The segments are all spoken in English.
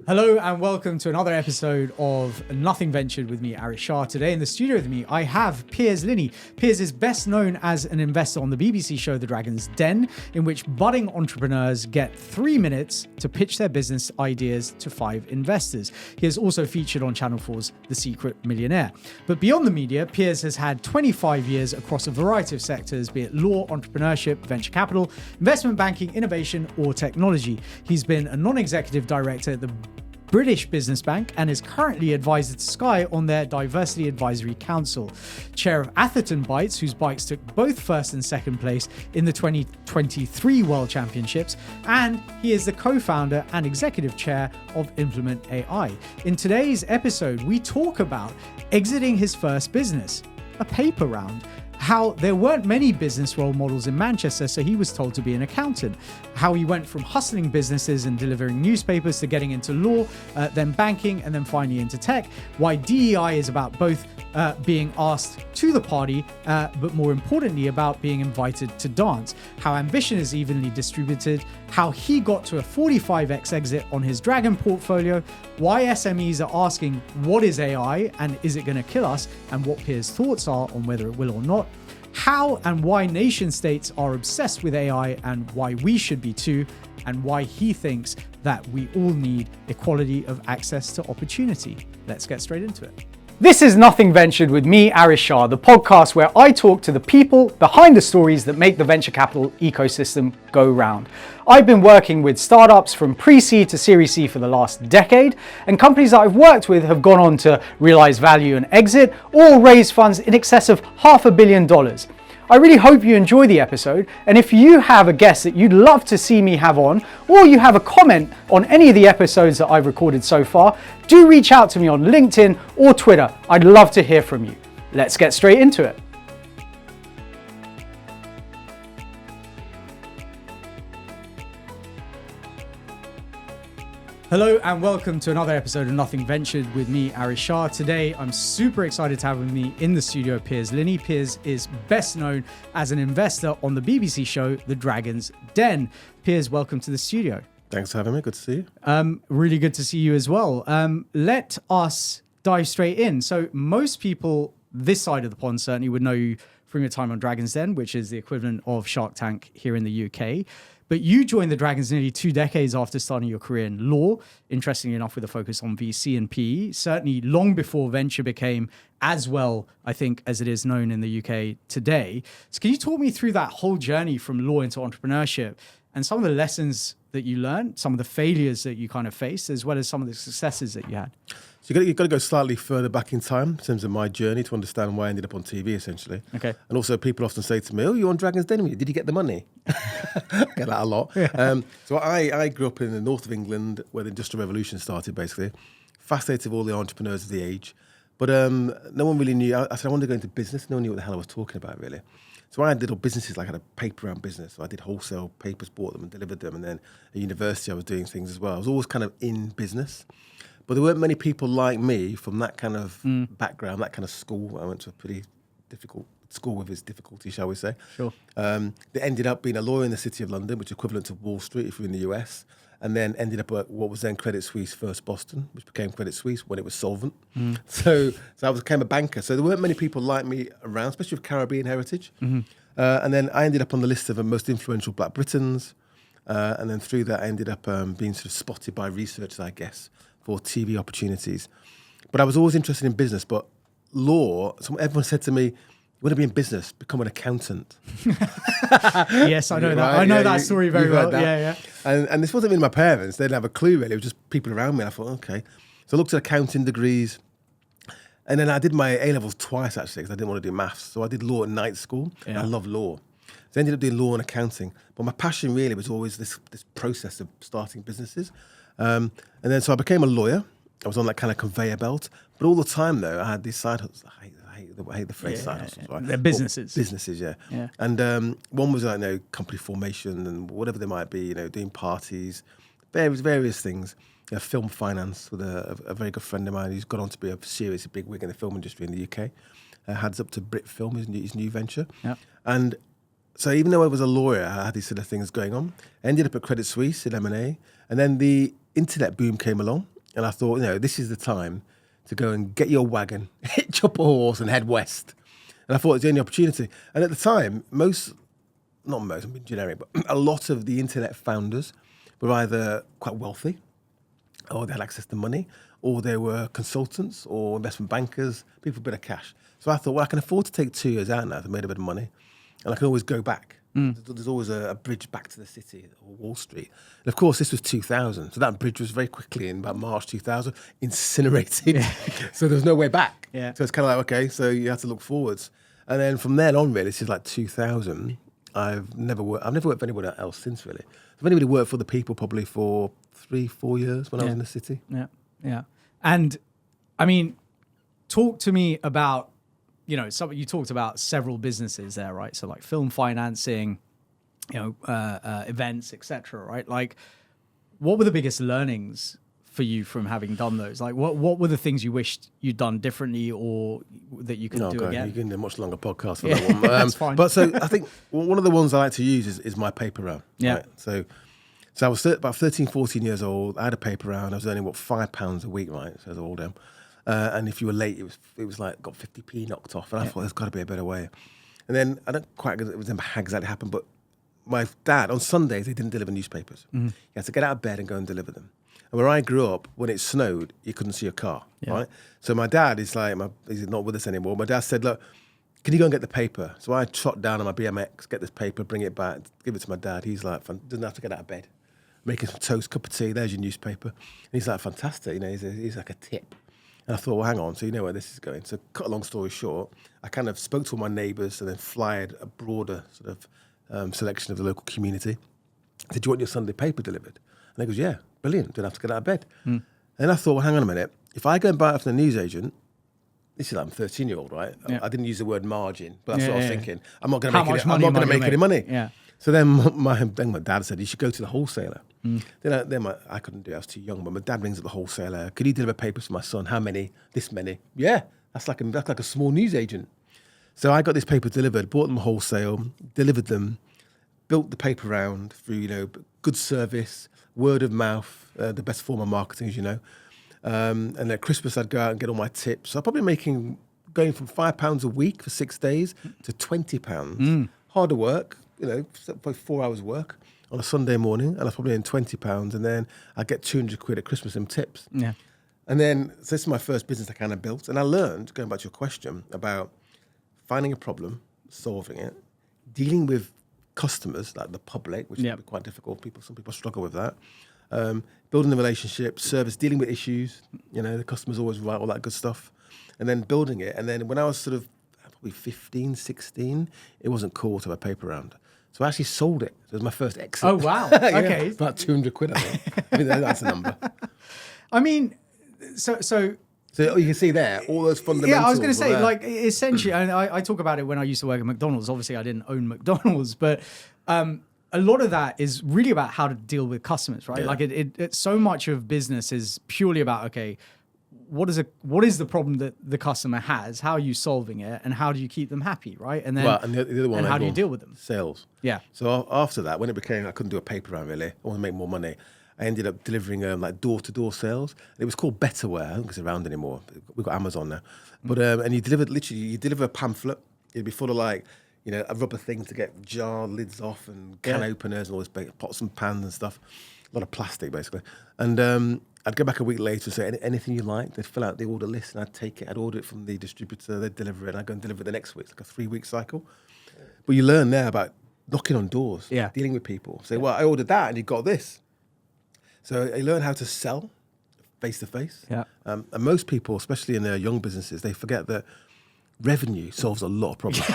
Hello and welcome to another episode of Nothing Ventured with me, Aarish Shah. Today in the studio with me, I have Piers Linney. Piers is best known as an investor on the BBC show The Dragon's Den, in which budding entrepreneurs get 3 minutes to pitch their business ideas to 5 investors. He has also featured on Channel 4's The Secret Millionaire. But beyond the media, Piers has had 25 years across a variety of sectors, be it law, entrepreneurship, venture capital, investment banking, innovation, or technology. He's been a non-executive director at the British Business Bank and is currently advisor to Sky on their Diversity Advisory Council. Chair of Atherton Bites, whose bikes took both first and second place in the 2023 World Championships, and he is the co-founder and executive chair of Implement AI. In today's episode, we talk about exiting his first business, a paper round, how there weren't many business role models in Manchester, so he was told to be an accountant, how he went from hustling businesses and delivering newspapers to getting into law, then banking, and then finally into tech, why DEI is about both being asked to the party, but more importantly about being invited to dance, how ambition is evenly distributed, how he got to a 45x exit on his Dragon portfolio, why SMEs are asking what is AI and is it going to kill us, and what Piers' thoughts are on whether it will or not, how and why nation states are obsessed with AI and why we should be too, and why he thinks that we all need equality of access to opportunity. Let's get straight into it. This is Nothing Ventured with me, Aarish Shah, the podcast where I talk to the people behind the stories that make the venture capital ecosystem go round. I've been working with startups from pre-seed to Series C for the last decade, and companies that I've worked with have gone on to realize value and exit, or raise funds in excess of $500 million. I really hope you enjoy the episode, and if you have a guest that you'd love to see me have on, or you have a comment on any of the episodes that I've recorded so far, do reach out to me on LinkedIn or Twitter. I'd love to hear from you. Let's get straight into it. Hello and welcome to another episode of Nothing Ventured with me, Aarish Shah. Today, I'm super excited to have with me in the studio Piers Linney. Piers is best known as an investor on the BBC show The Dragon's Den. Piers, welcome to the studio. Thanks for having me. Good to see you. Really good to see you as well. Let us dive straight in. So most people this side of the pond certainly would know you from your time on Dragon's Den, which is the equivalent of Shark Tank here in the UK. But you joined the Dragons nearly 2 decades after starting your career in law, interestingly enough with a focus on VC and PE, certainly long before venture became as well, I think, as it is known in the UK today. So can you talk me through that whole journey from law into entrepreneurship and some of the lessons that you learned, some of the failures that you kind of faced, as well as some of the successes that you had? So you've got to go slightly further back in time in terms of my journey to understand why I ended up on TV, essentially. Okay. And also people often say to me, oh, you're on Dragon's Den with you. Did you get the money? I get that a lot. Yeah. So I grew up in the north of England where the Industrial Revolution started, basically. Fascinated with all the entrepreneurs of the age. But no one really knew. I said, I wanted to go into business. No one knew what the hell I was talking about, really. So I had little businesses, like I had a paper round business. So I did wholesale papers, bought them and delivered them. And then at university, I was doing things as well. I was always kind of in business. But there weren't many people like me from that kind of background, that kind of school. I went to a pretty difficult school with its difficulty, shall we say. Sure. They ended up being a lawyer in the City of London, which is equivalent to Wall Street if you're in the US, and then ended up at what was then Credit Suisse First Boston, which became Credit Suisse when it was solvent. So I became a banker. So there weren't many people like me around, especially with Caribbean heritage. And then I ended up on the list of the most influential Black Britons. And then through that, I ended up being sort of spotted by researchers, I guess, for TV opportunities. But I was always interested in business, but law, everyone said to me, you want to be in business, become an accountant. Yes, I know that. I know that story very well. Yeah. And this wasn't even my parents. They didn't have a clue, really. It was just people around me. And I thought, okay. So I looked at accounting degrees. And then I did my A-levels twice, actually, because I didn't want to do maths. So I did law at night school. Yeah. And I love law. So I ended up doing law and accounting. But my passion really was always this process of starting businesses. And then so I became a lawyer. I was on that kind of conveyor belt. But all the time, though, I had these side hustles. I hate the phrase side hustles. Right? They're businesses. Businesses, yeah. And one was like, company formation and whatever they might be, doing parties, various things. Film finance with a very good friend of mine who's gone on to be a seriously big wig in the film industry in the UK. Heads up to Brit Film, his new venture. Yeah. And so even though I was a lawyer, I had these sort of things going on. I ended up at Credit Suisse in M&A. And then the internet boom came along. And I thought, this is the time to go and get your wagon, hitch up a horse and head west. And I thought it was the only opportunity. And at the time, I'm being generic, but a lot of the internet founders were either quite wealthy, or they had access to money, or they were consultants or investment bankers, people with a bit of cash. So I thought, well, I can afford to take 2 years out now. I've made a bit of money, and I can always go back. There's always a bridge back to the city or Wall Street. And of course, this was 2000. So that bridge was very quickly, in about March 2000, incinerated. Yeah. So there was no way back. Yeah. So it's kind of like, okay, so you have to look forwards. And then from then on, really, this is like 2000. I've never worked for anyone else since, really. I've only really worked for the people probably for 3-4 years when I was in the city. Yeah, yeah. And I mean, talk to me about, you talked about several businesses there, right? So like film financing, events, etc. right? Like, what were the biggest learnings for you from having done those? Like, what were the things you wished you'd done differently or that you could do again? You can do a much longer podcast for that one. That's fine. But so I think one of the ones I like to use is my paper round. Yeah. Right? So I was about 13, 14 years old. I had a paper round. I was earning, £5 a week, right? So I was all down. And if you were late, it was like got 50p knocked off. And I thought there's got to be a better way. And then I don't quite remember how exactly it happened, but my dad, on Sundays, they didn't deliver newspapers. Mm-hmm. He had to get out of bed and go and deliver them. And where I grew up, when it snowed, you couldn't see a car, right? So my dad is like, he's not with us anymore. My dad said, look, can you go and get the paper? So I trot down on my BMX, get this paper, bring it back, give it to my dad. He's like, doesn't have to get out of bed. Making some toast, cup of tea, there's your newspaper. And he's like, fantastic, he's like a tip. And I thought, well, hang on, so you know where this is going. So cut a long story short, I kind of spoke to all my neighbours and then flyed a broader sort of selection of the local community. I said, do you want your Sunday paper delivered? And he goes, yeah, brilliant, don't have to get out of bed. And I thought, well, hang on a minute. If I go and buy it from the newsagent, this is like I'm a 13-year-old, right? Yeah. I didn't use the word margin, but that's what I was thinking. I'm not going to make any money. Yeah. So then my dad said, you should go to the wholesaler. Then I couldn't do it, I was too young, but my dad rings up the wholesaler. Could you deliver papers for my son? How many? This many. Yeah, that's like a small newsagent. So I got this paper delivered, bought them wholesale, delivered them, built the paper round through, good service, word of mouth, the best form of marketing, as you know. And at Christmas, I'd go out and get all my tips. So I'm probably going from £5 a week for 6 days to £20. Harder work, probably 4 hours work on a Sunday morning, and I was probably in £20, and then I get 200 quid at Christmas in tips. Yeah. And then, so this is my first business I kind of built, and I learned, going back to your question, about finding a problem, solving it, dealing with customers, like the public, which can be quite difficult. Some people struggle with that. Building the relationship, service, dealing with issues, the customer's always right, all that good stuff. And then building it. And then when I was sort of probably 15, 16, it wasn't cool to have a paper round. So I actually sold it. It was my first exit. Oh, wow. Okay. About 200 quid, I think. I mean, that's a number. I mean, so you can see there, all those fundamentals. Yeah, I was going to say, essentially, and I talk about it when I used to work at McDonald's. Obviously, I didn't own McDonald's, but a lot of that is really about how to deal with customers, right? Yeah. Like it so much of business is purely about, okay, what is the problem that the customer has? How are you solving it? And how do you keep them happy, right? And then the other one, and how do you deal with them? Sales. Yeah. So after that, when it became, I couldn't do a paper round really, I want to make more money. I ended up delivering door-to-door sales. It was called Betterware. I don't think it's around anymore. We've got Amazon now. But and you deliver a pamphlet. It'd be full of a rubber thing to get jar lids off and can openers and all this pots and pans and stuff. A lot of plastic basically. And I'd go back a week later and say, anything you like. They'd fill out the order list and I'd take it. I'd order it from the distributor. They'd deliver it and I'd go and deliver it the next week. It's like a 3-week cycle. But you learn there about knocking on doors, dealing with people. Say, well, I ordered that and you got this. So you learn how to sell face-to-face. Yeah. And most people, especially in their young businesses, they forget that revenue solves a lot of problems.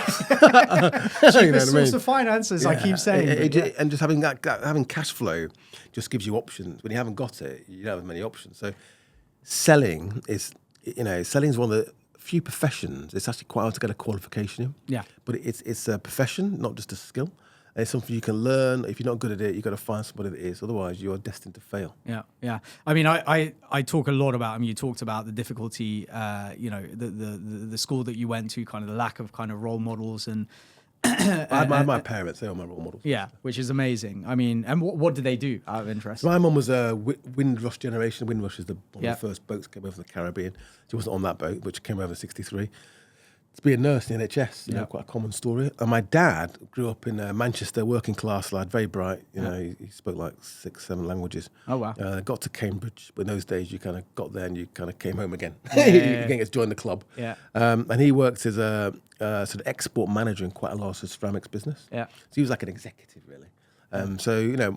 Cheapest source of finances, I keep saying. And just having cash flow just gives you options. When you haven't got it, you don't have many options. So selling is one of the few professions. It's actually quite hard to get a qualification in. Yeah. But it's a profession, not just a skill. And it's something you can learn. If you're not good at it, you've got to find somebody that is. Otherwise, you are destined to fail. Yeah, yeah. I mean, I talk a lot about. I mean, you talked about the difficulty. The school that you went to, kind of the lack of kind of role models, and I had my parents, they were my role models. Yeah, which is amazing. I mean, and what did they do out of interest? My mum was a Windrush generation. Windrush is one of the first boats that came over from the Caribbean. She wasn't on that boat, but she came over in '63. To be a nurse in the NHS, you know, quite a common story. And my dad grew up in Manchester, working class lad, very bright. You know, he spoke like 6-7 languages. Oh, wow. Got to Cambridge, but in those days you kind of got there and you kind of came home again. Yeah, You didn't get to join the club. Yeah. And he worked as a sort of export manager in quite a large ceramics business. Yeah. So he was like an executive, really. So, you know,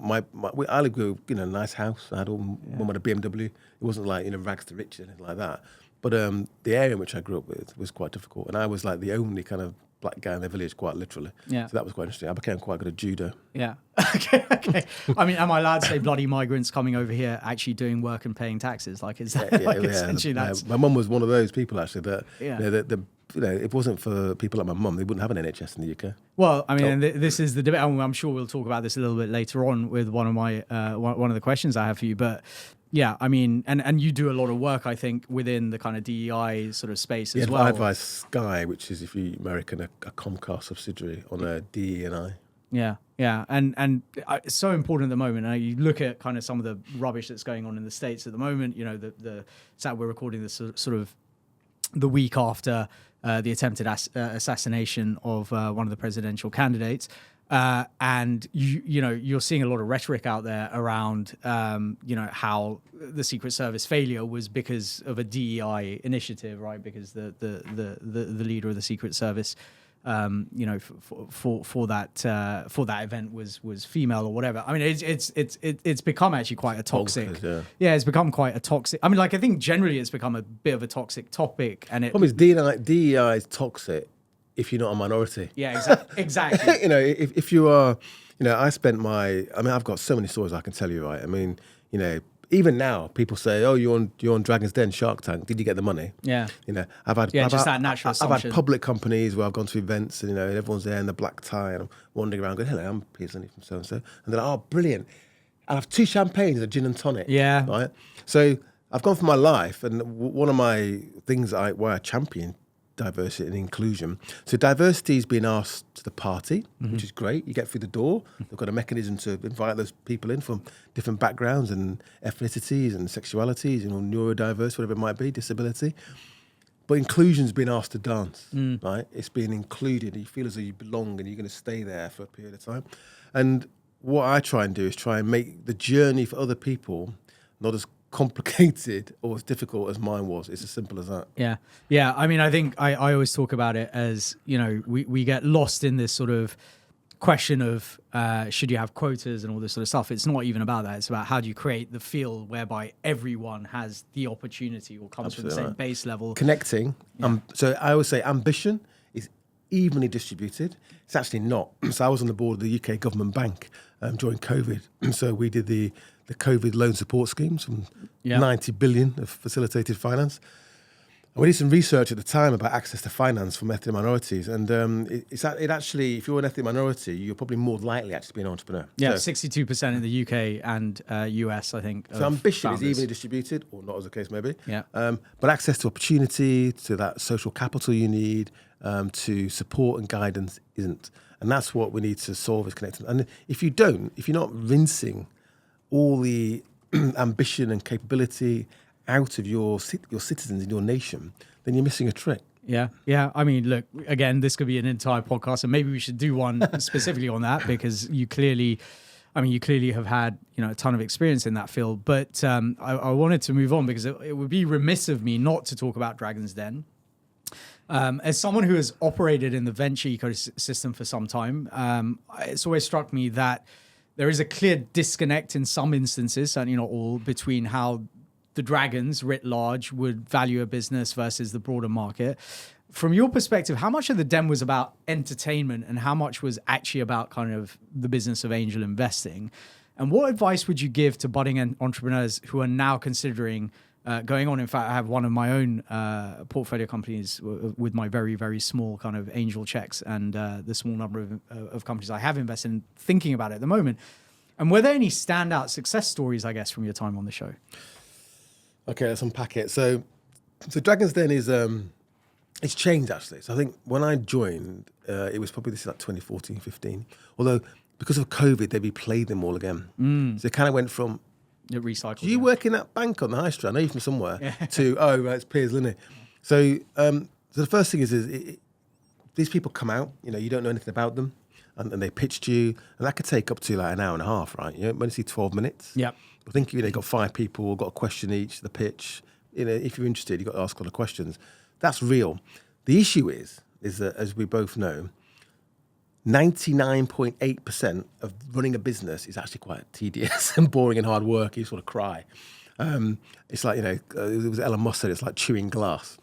I lived with a nice house. I had one with a BMW. It wasn't like, you know, rags to riches or anything like that. But the area in which I grew up with was quite difficult. And I was like the only kind of black guy in the village, quite literally. Yeah. So that was quite interesting. I became quite good at judo. Yeah. Okay. I mean, am I allowed to say bloody migrants coming over here actually doing work and paying taxes? Like, is that essentially that's... My mum was one of those people, actually, that, you know, if it wasn't for people like my mum, they wouldn't have an NHS in the UK. Well, I mean, this is the debate. I'm sure we'll talk about this a little bit later on with one of my one of the questions I have for you. But yeah, I mean, and you do a lot of work, I think, within the kind of DEI sort of space as well. I advise Sky, which is, if you American, a Comcast subsidiary on a DE&I. Yeah, and it's so important at the moment. You look at kind of some of the rubbish that's going on in the States at the moment. You know, the fact we're recording this sort of the week after the attempted assassination of one of the presidential candidates. And you know, you're seeing a lot of rhetoric out there around you know, how the Secret Service failure was because of a DEI initiative, right? Because the leader of the Secret Service, you know, for that event was female or whatever. I mean, it's become actually quite a toxic. Yeah, it's become quite a toxic. I mean, like, I think generally it's become a bit of a toxic topic. And problem is DEI is toxic if you're not a minority. Yeah, exactly. You know, if you are, you know, I've got so many stories I can tell you, right? I mean, you know, even now people say, oh, you're on Dragon's Den, Shark Tank. Did you get the money? Yeah. You know, I've had that natural assumption. I've had public companies where I've gone to events and, you know, and everyone's there in the black tie and I'm wandering around going, hello, I'm Piers Linney from so-and-so. And they're like, oh, brilliant. I'll have 2 champagnes, a gin and tonic. Yeah. Right? So I've gone for my life, and one of my things why I champion diversity and inclusion. So diversity is being asked to the party, which is great. You get through the door. They've got a mechanism to invite those people in from different backgrounds and ethnicities and sexualities, you know, neurodiverse, whatever it might be, disability. But inclusion's been asked to dance, right? It's being included. And you feel as though you belong and you're going to stay there for a period of time. And what I try and do is try and make the journey for other people not as complicated or as difficult as mine was. It's as simple as that. Yeah. I mean, I think I always talk about it as, you know, we get lost in this sort of question of should you have quotas and all this sort of stuff. It's not even about that. It's about how do you create the field whereby everyone has the opportunity or comes from the same base level. Connecting. So I always say ambition is evenly distributed. It's actually not. So I was on the board of the UK government bank during COVID. So we did the COVID loan support schemes from 90 billion of facilitated finance. And we did some research at the time about access to finance from ethnic minorities. And it actually, if you're an ethnic minority, you're probably more likely actually to be an entrepreneur. Yeah, so, 62% in the UK and US, I think. So ambition is evenly distributed, or not, as the case may be. Yeah. But access to opportunity, to that social capital you need, to support and guidance isn't. And that's what we need to solve, is connecting. And if you're not rinsing all the ambition and capability out of your citizens in your nation, then you're missing a trick. Yeah. I mean, look, again, this could be an entire podcast, and maybe we should do one specifically on that, because you clearly have had, you know, a ton of experience in that field. But I wanted to move on because it would be remiss of me not to talk about Dragon's Den. As someone who has operated in the venture ecosystem for some time, it's always struck me that there is a clear disconnect in some instances, certainly not all, between how the Dragons writ large would value a business versus the broader market. From your perspective, how much of the Den was about entertainment and how much was actually about kind of the business of angel investing? And what advice would you give to budding entrepreneurs who are now considering going on? In fact, I have one of my own portfolio companies with my very, very small kind of angel checks and the small number of companies I have invested in, thinking about it at the moment. And were there any standout success stories, I guess, from your time on the show? Okay, let's unpack it. So Dragon's Den is It's changed, actually. So I think when I joined, it was probably, this is like 2014, 15. Although, because of COVID, they replayed them all again. So it kind of went from, It recycled. do you work in that bank on the high street? I know you from somewhere. To, oh, right, it's Piers Linney. So, so the first thing is these people come out, you don't know anything about them, and they pitched you, and that could take up to like an hour and a half, right? You only see 12 minutes. Yep. I think you got 5 people, got a question each, the pitch. If you're interested, you've got to ask a lot of questions. That's real. The issue is that, as we both know, 99.8% of running a business is actually quite tedious and boring and hard work. You sort of cry. It's like, it was Elon Musk said, it's like chewing glass.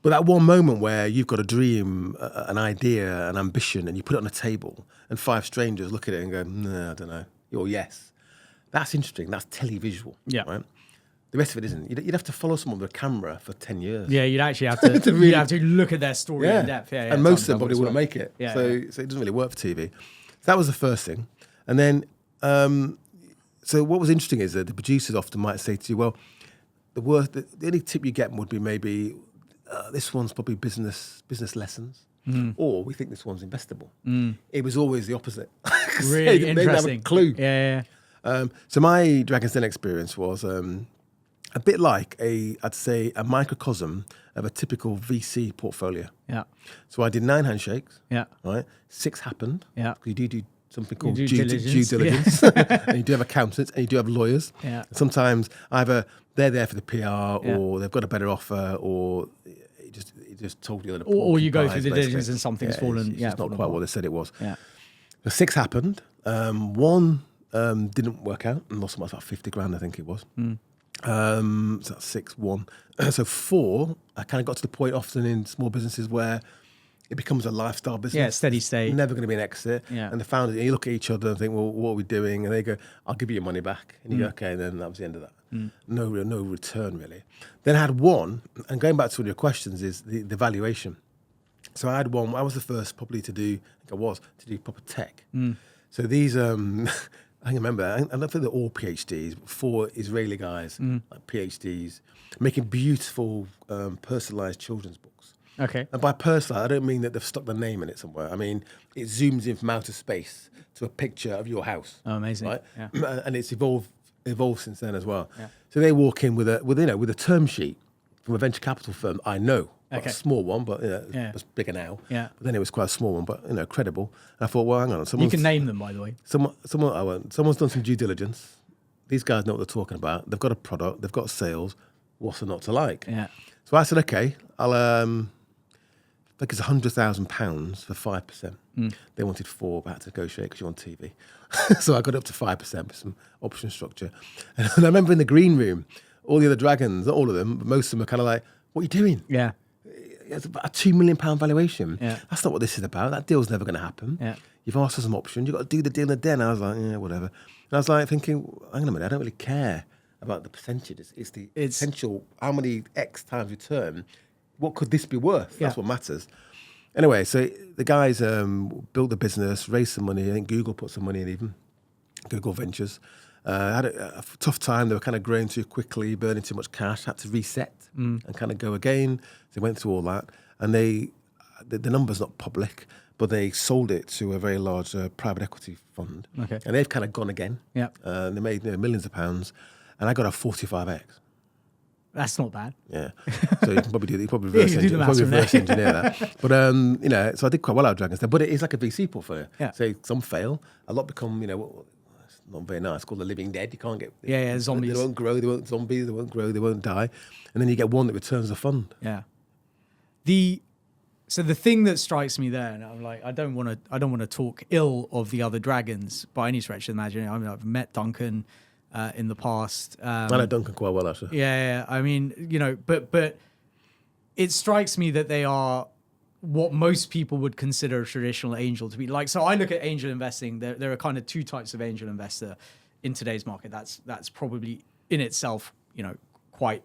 But that one moment where you've got a dream, an idea, an ambition, and you put it on a table, and 5 strangers look at it and go, no, I don't know, or yes. That's interesting. That's televisual. Yeah. Right? The rest of it isn't. You'd have to follow someone with a camera for 10 years. Yeah, you'd actually have to, you'd have to look at their story in depth. Yeah, and most of them probably wouldn't make it. So it doesn't really work for TV. So that was the first thing. And then, so what was interesting is that the producers often might say to you, well, the only tip you get would be maybe, this one's probably business lessons. Or we think this one's investable. It was always the opposite. Really interesting. They didn't have a clue. Yeah. So my Dragon's Den experience was a bit like I'd say a microcosm of a typical VC portfolio. Yeah. So I did 9 handshakes. Yeah. Right. 6 happened. Yeah. You do something called due due diligence. diligence. And you do have accountants and you do have lawyers. Yeah. Sometimes either they're there for the PR or they've got a better offer or it just told you that. Or you go through the diligence and something's fallen. It's just not quite what they said it was. Yeah. The 6 happened. 1 didn't work out and lost about 50 grand, I think it was. So that's 6, 1. So 4, I kind of got to the point often in small businesses where it becomes a lifestyle business. Yeah, steady state. Never going to be an exit. Yeah. And the founders, you look at each other and think, well, what are we doing? And they go, I'll give you your money back. And you go, okay, and then that was the end of that. No return, really. Then I had 1, and going back to one of your questions, is the valuation. So I had 1, I was the first probably to do proper tech. So these, I can remember, I don't think they're all PhDs, but 4 Israeli guys, like PhDs, making beautiful personalized children's books. Okay. And by personalized, I don't mean that they've stuck their name in it somewhere. I mean, it zooms in from outer space to a picture of your house. Oh, amazing. Right? Yeah. And it's evolved since then as well. Yeah. So they walk in with a term sheet from a venture capital firm I know. Okay. A small one, but it's bigger now. Yeah. But then it was quite a small one, but credible. And I thought, well, hang on. You can name them, by the way. Someone's done some due diligence. These guys know what they're talking about. They've got a product. They've got sales. What's there not to like? Yeah. So I said, okay, I'll. I think it's £100,000 for 5%. They wanted 4, but I had to negotiate because you're on TV. So I got up to 5% with some option structure. And I remember in the green room, all the other dragons, not all of them, but most of them are kind of like, what are you doing? Yeah. It's about a £2 million valuation. Yeah. That's not what this is about. That deal's never going to happen. Yeah. You've asked for some options. You've got to do the deal in the den. I was like, yeah, whatever. And I was like thinking, hang on a minute, I don't really care about the percentage. It's the potential, how many X times return. What could this be worth? That's what matters. Anyway, so the guys built the business, raised some money. I think Google put some money in even. Google Ventures. Had a tough time. They were kind of growing too quickly, burning too much cash, had to reset and kind of go again. They went through all that. And the number's not public, but they sold it to a very large private equity fund. Okay. And they've kind of gone again. Yeah. They made millions of pounds. And I got a 45x. That's not bad. Yeah. So you can probably reverse engineer that. But, so I did quite well out of Dragon's Den. But it is like a VC portfolio. Yeah. So some fail. A lot become, it's not very nice. It's called the living dead. You can't get... zombies. They won't grow. They won't zombies. They won't grow. They won't die. And then you get one that returns the fund. Yeah. So the thing that strikes me there, and I'm like, I don't want to talk ill of the other dragons by any stretch of the imagination. I mean, I've met Duncan in the past. I know Duncan quite well, actually. Yeah. I mean, but it strikes me that they are what most people would consider a traditional angel to be. Like, so I look at angel investing. There are kind of 2 types of angel investor in today's market. That's probably in itself, quite.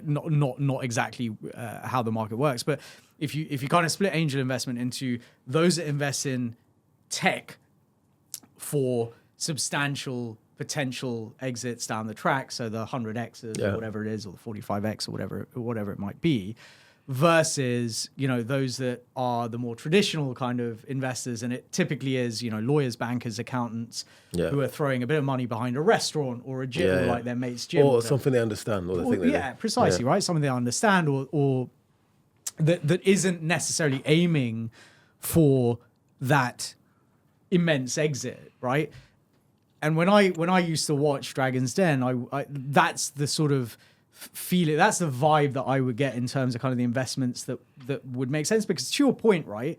Not exactly how the market works, but if you kind of split angel investment into those that invest in tech for substantial potential exits down the track, so the 100x's or whatever it is, or the 45x or whatever it might be, versus, those that are the more traditional kind of investors. And it typically is, lawyers, bankers, accountants who are throwing a bit of money behind a restaurant or a gym or like their mate's gym. Or something they understand. Or they think they do. Precisely, right? Something they understand or that isn't necessarily aiming for that immense exit, right? And when I used to watch Dragon's Den, I that's the sort of feeling, that's the vibe that I would get in terms of kind of the investments that would make sense. Because to your point, right,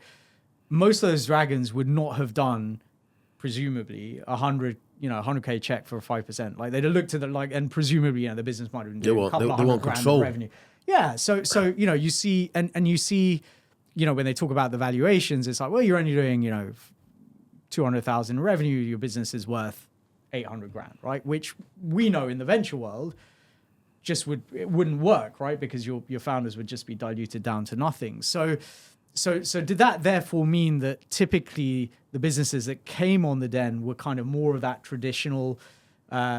most of those dragons would not have done, presumably, 100K check for 5%. Like they'd have looked at and presumably, the business might have been doing a couple of hundred grand of revenue. Yeah. So you see, and you see, when they talk about the valuations, it's like, well, you're only doing, 200,000 revenue, your business is worth 800 grand, right? Which we know in the venture world it wouldn't work, right? Because your founders would just be diluted down to nothing. So did that therefore mean that typically the businesses that came on the Den were kind of more of that traditional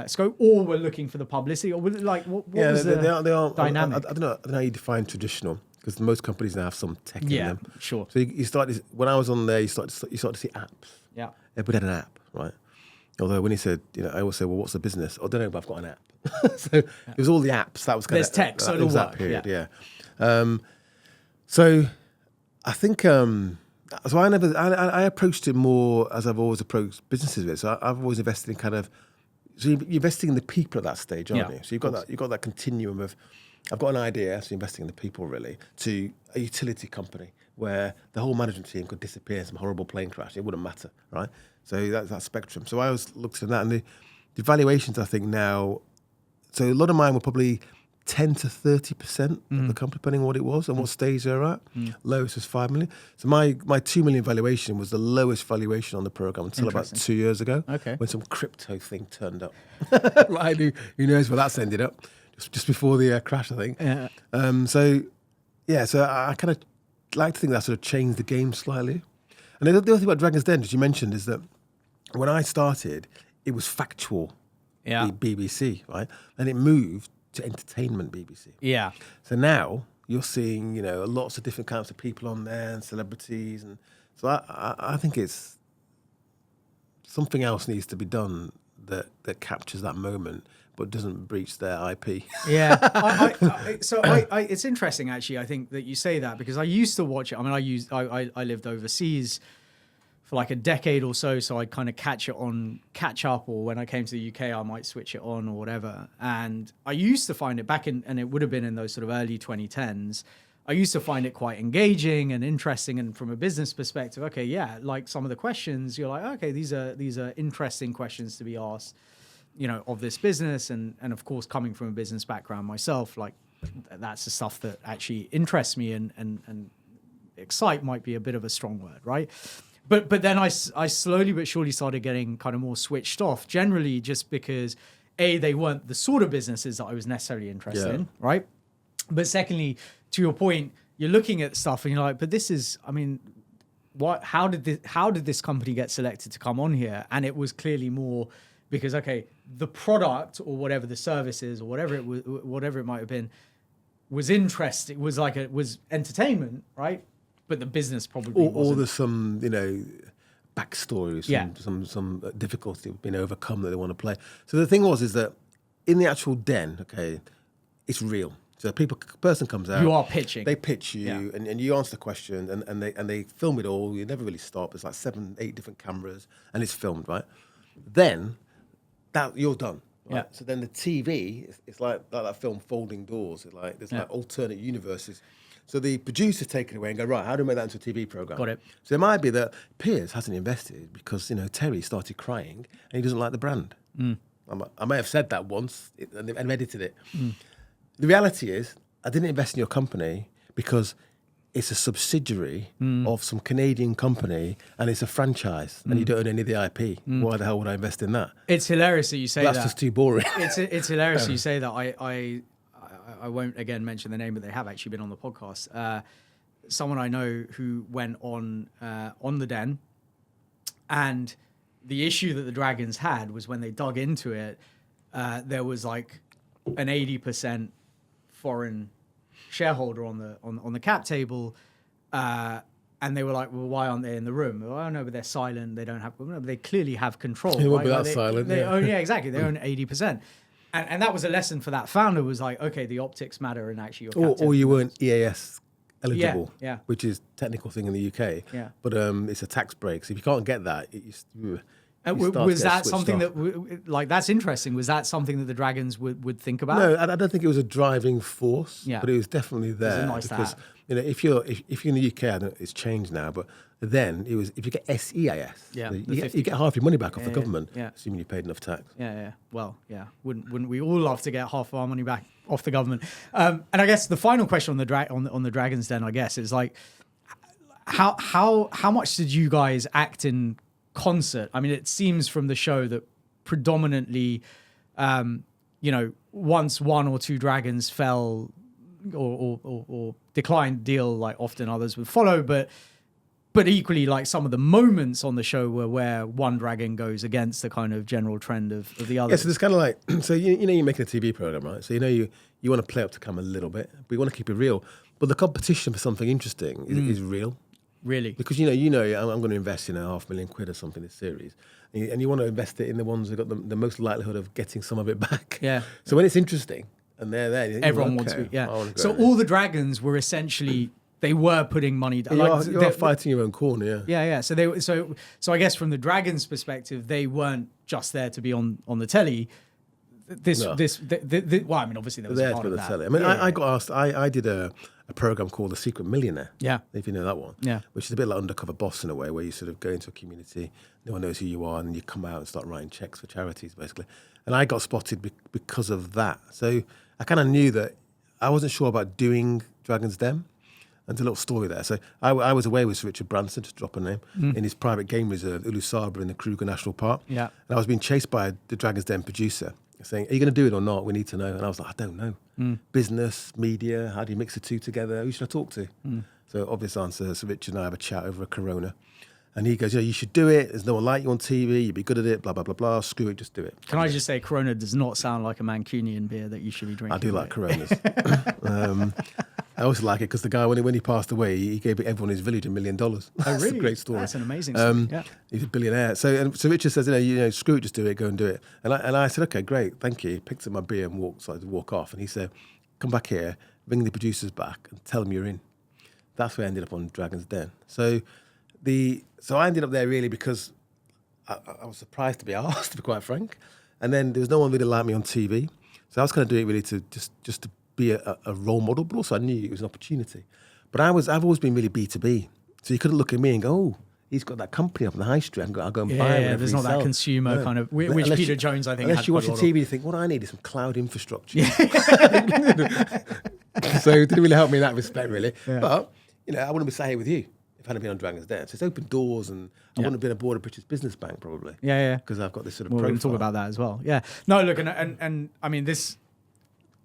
scope, or were looking for the publicity, or what was the dynamic? I don't know how you define traditional, because most companies now have some tech in them. Yeah, sure. So you start, when I was on there, you start to see apps. Yeah. Everybody had an app, right? Although when he said, I always say, well, what's the business? I don't know, but I've got an app. So it was all the apps. That was kind There's of tech, so it'll that work. period, yeah. So I think so I approached it more as I've always approached businesses with. So I've always invested in so you're investing in the people at that stage, aren't you? So you've got that continuum of, I've got an idea, so investing in the people really, to a utility company where the whole management team could disappear in some horrible plane crash. It wouldn't matter, right? So that's that spectrum. So I always looked at that, and the valuations, I think now, so a lot of mine were probably 10 to 30% of the company, depending on what it was and what stage they're at. Lowest was 5 million. So my 2 million valuation was the lowest valuation on the program until about 2 years ago, when some crypto thing turned up. Like, who knows where that's ended up? Just before the crash, I think. Yeah. So I kind of like to think that sort of changed the game slightly. And the other thing about Dragon's Den, as you mentioned, is that when I started, it was factual BBC, right? And it moved to entertainment BBC. Yeah. So now you're seeing, lots of different kinds of people on there and celebrities. And so I think it's something else needs to be done that captures that moment but doesn't breach their IP. Yeah. It's interesting, actually, I think that you say that, because I used to watch it. I mean, I lived overseas for like a decade or so I'd kind of catch up, or when I came to the UK, I might switch it on or whatever. And I used to find it and it would have been in those sort of early 2010s, I used to find it quite engaging and interesting. And from a business perspective, like some of the questions, you're like, okay, these are interesting questions to be asked, of this business. And of course, coming from a business background myself, like that's the stuff that actually interests me, and excite might be a bit of a strong word, right? But then I slowly but surely started getting kind of more switched off, generally just because, A, they weren't the sort of businesses that I was necessarily interested in, right? But secondly, to your point, you're looking at stuff and you're like, but this is, I mean, how did this company get selected to come on here? And it was clearly more because, okay, the product or whatever the service is or whatever it might have been was interesting, was entertainment, right? But the business probably wasn't. Or there's some, backstories, some difficulty being overcome that they want to play. So the thing is that in the actual den, okay, it's real. So person comes out. You are pitching. They pitch you, and you answer the question, and they film it all. You never really stop. There's like 7, 8 different cameras, and it's filmed, right? Then that you're done. Right? So then the TV, it's like that film Folding Doors. It's like there's like alternate universes. So the producers take it away and go, right, how do we make that into a TV program? Got it. So it might be that Piers hasn't invested because, Terry started crying and he doesn't like the brand. I may have said that once and edited it. The reality is, I didn't invest in your company because it's a subsidiary of some Canadian company and it's a franchise and you don't own any of the IP. Why the hell would I invest in that? It's hilarious that you say that. That's just too boring. It's hilarious that you say that. I won't again mention the name, but they have actually been on the podcast. Someone I know who went on the Den, and the issue that the Dragons had was when they dug into it, there was like an 80% foreign shareholder on the cap table, and they were like, well, why aren't they in the room? Oh no, but they're silent. They don't have. No, but they clearly have control. They won't be right? that silent. They Yeah. own, yeah, exactly. They own 80%. And that was a lesson for that founder, was like, okay, the optics matter, and actually your cap Or you table weren't EAS eligible, yeah. which is a technical thing in the UK. Yeah. But it's a tax break. So if you can't get that, was that something that, that's interesting. Was that something that the Dragons would think about? No, I don't think it was a driving force, Yeah. but it was definitely there. a nice to because have. if you're in the UK, I don't know, it's changed now, but then it was if you get SEIS, Yeah, you get half your money back off the government, yeah. assuming you paid enough tax. Yeah. Well, yeah. Wouldn't we all love to get half of our money back off the government? And I guess the final question on the Dragons Den, I guess, is like, how much did you guys act in concert? I mean, it seems from the show that predominantly, once one or two dragons fell or declined deal, like often others would follow, but equally, like some of the moments on the show were where one dragon goes against the kind of general trend of the other. Yeah, so there's kind of like, so you're making a TV program, right? So you want to play up to come a little bit, but you want to keep it real. But the competition for something interesting is real. Really? Because I'm going to invest £500,000 or something in this series, and you want to invest it in the ones that got the most likelihood of getting some of it back. Yeah. So when it's interesting and they're there, you think, Everyone wants to be, yeah. I wanna go So there. all the dragons were essentially, they were putting money down. You're fighting your own corner, yeah. Yeah. So I guess from the Dragons' perspective, they weren't just there to be on the telly. Well, I mean, obviously there was They're a part to of the that. telly. I mean, Yeah. I got asked. I did a program called The Secret Millionaire. Yeah. If you know that one. Yeah. Which is a bit like Undercover Boss in a way, where you sort of go into a community, no one knows who you are, and you come out and start writing checks for charities, basically. And I got spotted because of that. So I kind of knew that I wasn't sure about doing Dragon's Den. And there's a little story there. So I was away with Sir Richard Branson, to drop a name, in his private game reserve, Ulusaba in the Kruger National Park. Yeah. And I was being chased by the Dragon's Den producer saying, are you going to do it or not? We need to know. And I was like, I don't know. Business, media, how do you mix the two together? Who should I talk to? So obvious answer, Sir Richard and I have a chat over a Corona. And he goes, you should do it. There's no one like you on TV. You'd be good at it, blah, blah, blah, blah. Screw it, just do it. Can I just say, Corona does not sound like a Mancunian beer that you should be drinking. I do like Coronas. I also like it because the guy, when he passed away, he gave everyone in his village $1 million. That's really? a great story. That's an amazing story. Yeah. He's a billionaire. So Richard says, screw it, just do it, go and do it. And I said, okay, great, thank you. Picked up my beer and started to walk off. And he said, come back here, bring the producers back and tell them you're in. That's where I ended up on Dragon's Den. So I ended up there really because I was surprised to be asked, to be quite frank. And then there was no one really like me on TV. So I was going to do it really to just to be a role model, but also I knew it was an opportunity. But I've always been really B2B. So you couldn't look at me and go, oh, he's got that company up on the high street. I'll go and buy it. Yeah, there's not that consumer kind of, which Peter Jones, I think, unless had you watch quite the a lot TV, you think, what I need is some cloud infrastructure. So it didn't really help me in that respect, really. Yeah. But, I wouldn't be sat here with you if I hadn't been on Dragon's Den. So it's opened doors, and I wouldn't have been aboard a British Business Bank, probably. Yeah. Because I've got this sort of Well, profile. we can talk about that as well. Yeah. No, look, and I mean,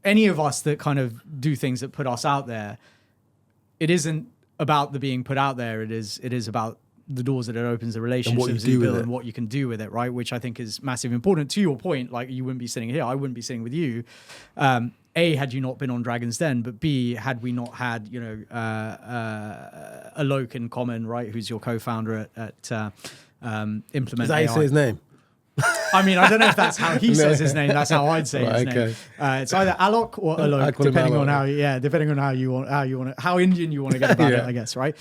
any of us that kind of do things that put us out there, it isn't about the being put out there. It is about the doors that it opens, the relationships you build, and what you can do with it, right? Which I think is massively important. To your point, like, you wouldn't be sitting here, I wouldn't be sitting with you. A, had you not been on Dragon's Den, but B, had we not had, Alok in common, right? Who's your co-founder at Implement Is that how AI. you say his name? I mean, I don't know if that's how he says his name. That's how I'd say his okay. name. It's either Alok or I Alok, call him depending on Alok. how Indian you want to get about it, Yeah. I guess, right?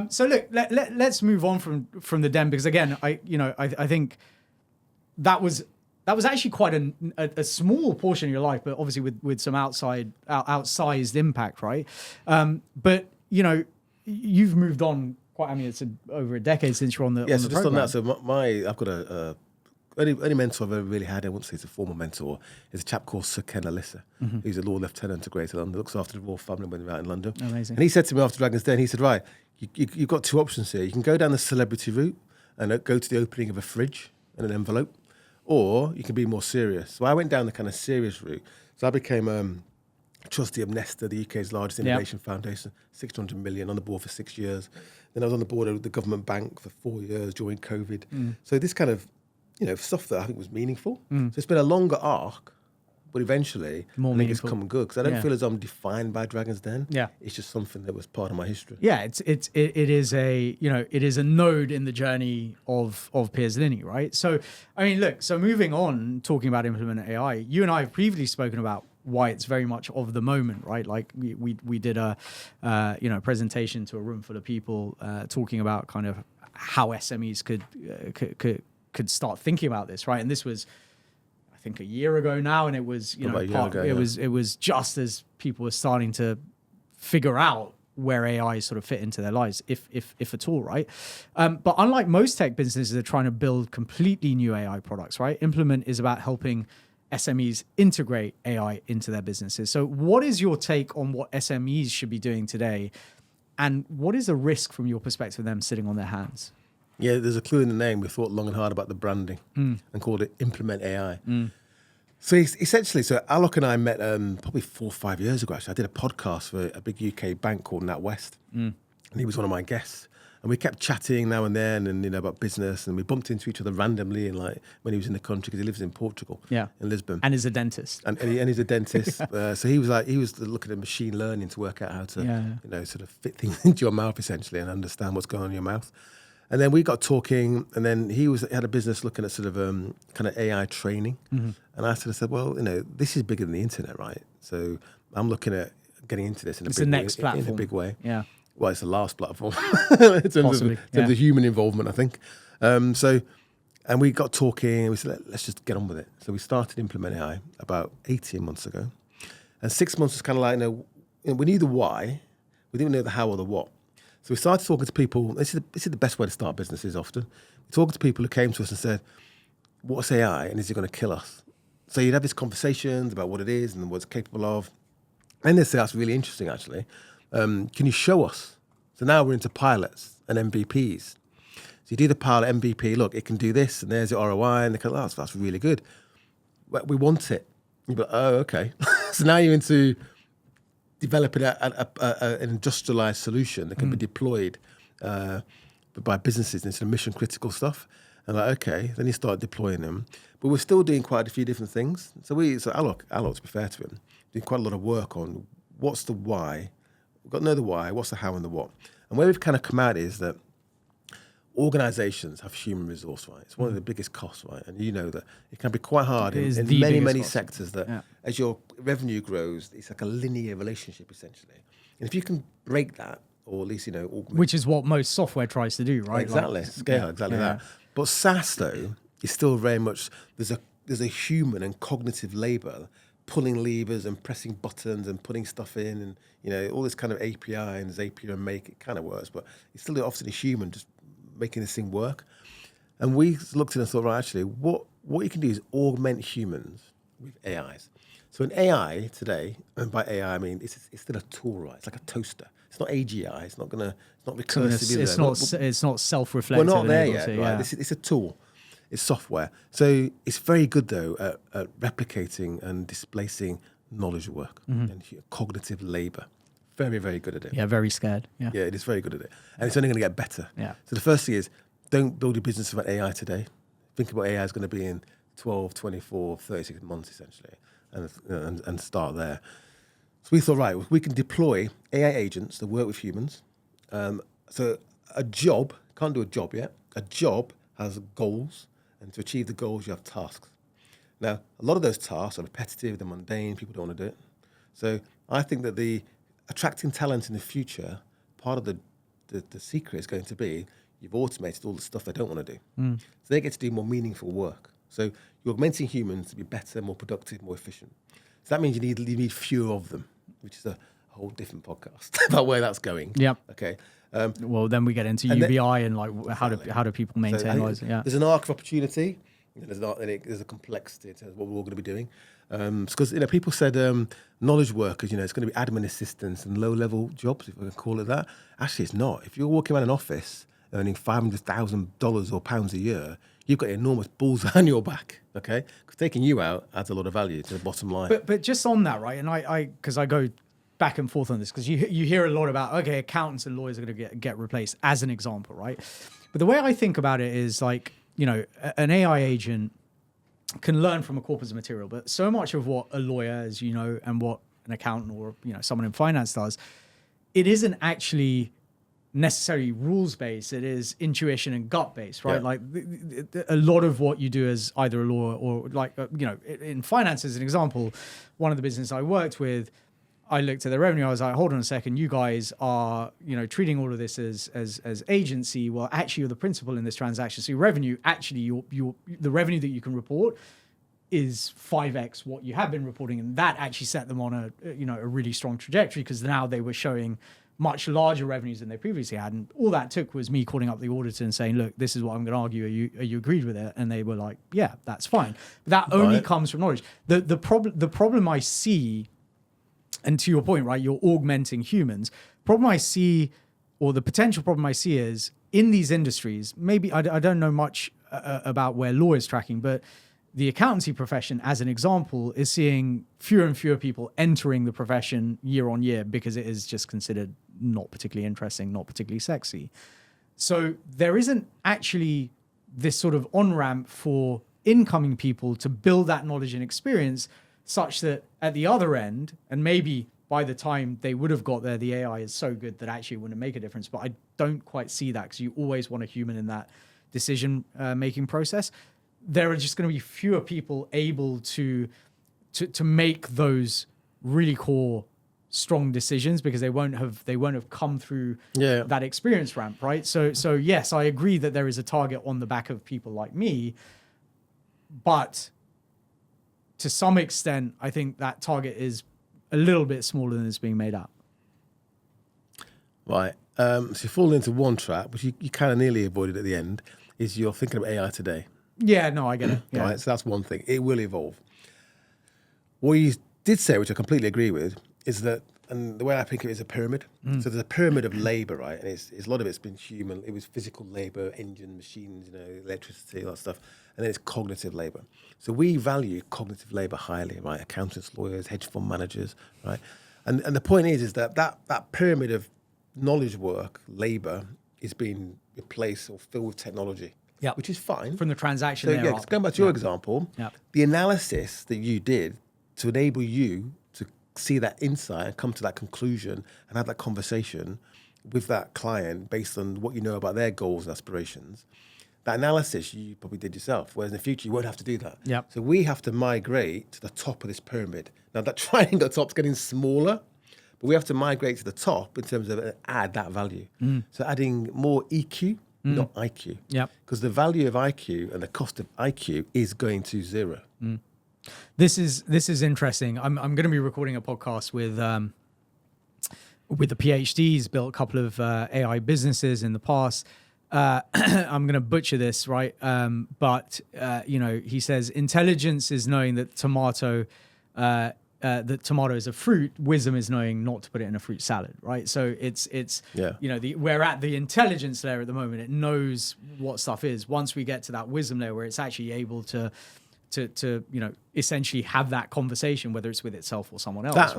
So look, let's move on from the Den, because again, I think that was actually quite a small portion of your life, but obviously with some outsized impact, right? But you've moved on quite. I mean, it's over a decade since you're on the So just program. on that, so I've got a only mentor I've ever really had, I wouldn't say it's a formal mentor, is a chap called Sir Ken Alissa, who's a Law Lieutenant at Greater London, looks after the royal family when they're out in London. Amazing. And he said to me after Dragon's Den, he said, right, you've got two options here. You can go down the celebrity route and go to the opening of a fridge and an envelope, or you can be more serious. So I went down the kind of serious route. So I became trustee of Nesta, the UK's largest innovation foundation, 600 million, on the board for 6 years. Then I was on the board of the government bank for 4 years during COVID. So this kind of, stuff that I think was meaningful. So it's been a longer arc, But eventually, More I think it's meaningful. come good because I don't Yeah. feel as I'm defined by Dragon's Den. Yeah. It's just something that was part of my history. Yeah, it is a node in the journey of Piers Linney, right? So I mean, look, so moving on, talking about implement AI, you and I have previously spoken about why it's very much of the moment, right? Like we did a presentation to a room full of people talking about kind of how SMEs could start thinking about this, right? And this was, I think, a year ago now, and it was it was just as people were starting to figure out where AI sort of fit into their lives, if at all, right? But unlike most tech businesses that are trying to build completely new AI products, right? Implement is about helping SMEs integrate AI into their businesses. So what is your take on what SMEs should be doing today? And what is the risk from your perspective of them sitting on their hands? Yeah, there's a clue in the name. We thought long and hard about the branding and called it Implement AI. So essentially, Alok and I met probably 4 or 5 years ago, actually. I did a podcast for a big UK bank called NatWest. And he was one of my guests. And we kept chatting now and then and, about business. And we bumped into each other randomly and when he was in the country, because he lives in Portugal, in Lisbon. And is a dentist. And he's a dentist. So he was looking at machine learning to work out how to, sort of fit things into your mouth, essentially, and understand what's going on in your mouth. And then we got talking, and then he had a business looking at sort of kind of AI training. And I sort of said, well, this is bigger than the internet, right? So I'm looking at getting into this in a big way. Yeah. Well, it's the last platform in terms of human involvement, I think. And we got talking, and we said, let's just get on with it. So we started Implement AI about 18 months ago. And 6 months was kind of like, we knew the why, we didn't know the how or the what. So we started talking to people. This is the best way to start businesses often. We talked to people who came to us and said, what's AI and is it going to kill us? So you'd have these conversations about what it is and what it's capable of. And they'd say, that's really interesting, actually. Can you show us? So now we're into pilots and MVPs. So you do the pilot MVP, look, it can do this, and there's the ROI, and they go, oh, that's really good. But we want it. You go, oh, okay. So now you're into developing an industrialized solution that can be deployed by businesses into mission critical stuff. And okay, then you start deploying them. But we're still doing quite a few different things. So Alok, to be fair to him, doing quite a lot of work on what's the why. We've got to know the why, what's the how and the what. And where we've kind of come out is that organizations have human resource, right? It's one of the biggest costs, right? And you know that it can be quite hard in many sectors that as your revenue grows, it's like a linear relationship, essentially. And if you can break that, or at least, augment. Which is what most software tries to do, right? Exactly. That. But SaaS, though, is still very much, there's a human and cognitive labor pulling levers and pressing buttons and putting stuff in and, all this kind of API and Zapier and Make, it kind of works, but it's still often a human just making this thing work. And we looked at it and thought, right, actually, what you can do is augment humans with AIs. So an AI today, and by AI I mean it's still a tool, right? It's like a toaster. It's not AGI. It's not recursive. It's not self-reflective. We're not there yet, right? Yeah. It's a tool. It's software. So it's very good though at replicating and displacing knowledge work and cognitive labor. Very, very good at it. Yeah, very scared. Yeah, it is very good at it. And it's only going to get better. Yeah. So the first thing is, don't build your business around AI today. Think about AI is going to be in 12, 24, 36 months, essentially, and start there. So we thought, right, we can deploy AI agents that work with humans. So a job, can't do a job yet. A job has goals, and to achieve the goals, you have tasks. Now, a lot of those tasks are repetitive, they're mundane, people don't want to do it. So I think that attracting talent in the future, part of the secret is going to be you've automated all the stuff they don't want to do. So they get to do more meaningful work. So you're augmenting humans to be better, more productive, more efficient. So that means you need fewer of them, which is a whole different podcast about where that's going. Yep. Okay. Well, then we get into UBI and how do people maintain lives? Yeah. There's an arc of opportunity. There's a complexity in terms of what we're all going to be doing. Because people said knowledge workers, it's going to be admin assistants and low-level jobs, if we can call it that. Actually, it's not. If you're walking around an office earning $500,000 or pounds a year, you've got enormous bullseye on your back, okay? Because taking you out adds a lot of value to the bottom line. But just on that, right? And because I go back and forth on this, because you hear a lot about, okay, accountants and lawyers are going to get replaced as an example, right? But the way I think about it is an AI agent can learn from a corpus of material, but so much of what a lawyer, as you know, and what an accountant or someone in finance does, it isn't actually necessarily rules based. It is intuition and gut based, right? Yeah. Like a lot of what you do as either a lawyer or like in finance, as an example, one of the businesses I worked with, I looked at the revenue. I was like, hold on a second, you guys are treating all of this as agency. Well, actually, you're the principal in this transaction. So your revenue, actually, the revenue that you can report is 5x what you have been reporting, and that actually set them on a really strong trajectory, because now they were showing much larger revenues than they previously had. And all that took was me calling up the auditor and saying, look, this is what I'm going to argue. Are you agreed with it? And they were like, yeah, that's fine. But that only comes from knowledge. The problem I see, and to your point, right, you're augmenting humans. Problem I see, or the potential problem I see, is in these industries, maybe I don't know much about where law is tracking, but the accountancy profession, as an example, is seeing fewer and fewer people entering the profession year on year because it is just considered not particularly interesting, not particularly sexy. So there isn't actually this sort of on-ramp for incoming people to build that knowledge and experience, such that at the other end, and maybe by the time they would have got there, the AI is so good that actually it wouldn't make a difference. But I don't quite see that, because you always want a human in that decision making process. There are just going to be fewer people able to make those really core, strong decisions, because they won't have come through that experience ramp, right? So yes, I agree that there is a target on the back of people like me, but to some extent, I think that target is a little bit smaller than it's being made out. Right. So you fall into one trap, which you kind of nearly avoided at the end, is you're thinking of AI today. Yeah, no, I get it. Yeah. Right. So that's one thing. It will evolve. What you did say, which I completely agree with, is that, and the way I think of it is a pyramid. So there's a pyramid of labor, right? And it's a lot of it's been human. It was physical labor, engine, machines, electricity, all that stuff. And then it's cognitive labor. So we value cognitive labor highly, right? Accountants, lawyers, hedge fund managers, right? And the point is that pyramid of knowledge work, labor, is being replaced or filled with technology. Yeah, which is fine. From the transaction So there yeah, going back to your example, the analysis that you did to enable you to see that insight and come to that conclusion and have that conversation with that client based on what you know about their goals and aspirations, that analysis you probably did yourself, whereas in the future you won't have to do that. Yep. So we have to migrate to the top of this pyramid. Now that triangle at the top's getting smaller, but we have to migrate to the top in terms of add that value. So adding more EQ, not IQ. Yep. Because the value of IQ and the cost of IQ is going to zero. This is interesting. I'm going to be recording a podcast with the PhDs, built a couple of AI businesses in the past. I'm going to butcher this, right? But he says intelligence is knowing that tomato is a fruit. Wisdom is knowing not to put it in a fruit salad, right? So it's we're at the intelligence layer at the moment. It knows what stuff is. Once we get to that wisdom layer, where it's actually able to essentially have that conversation, whether it's with itself or someone else.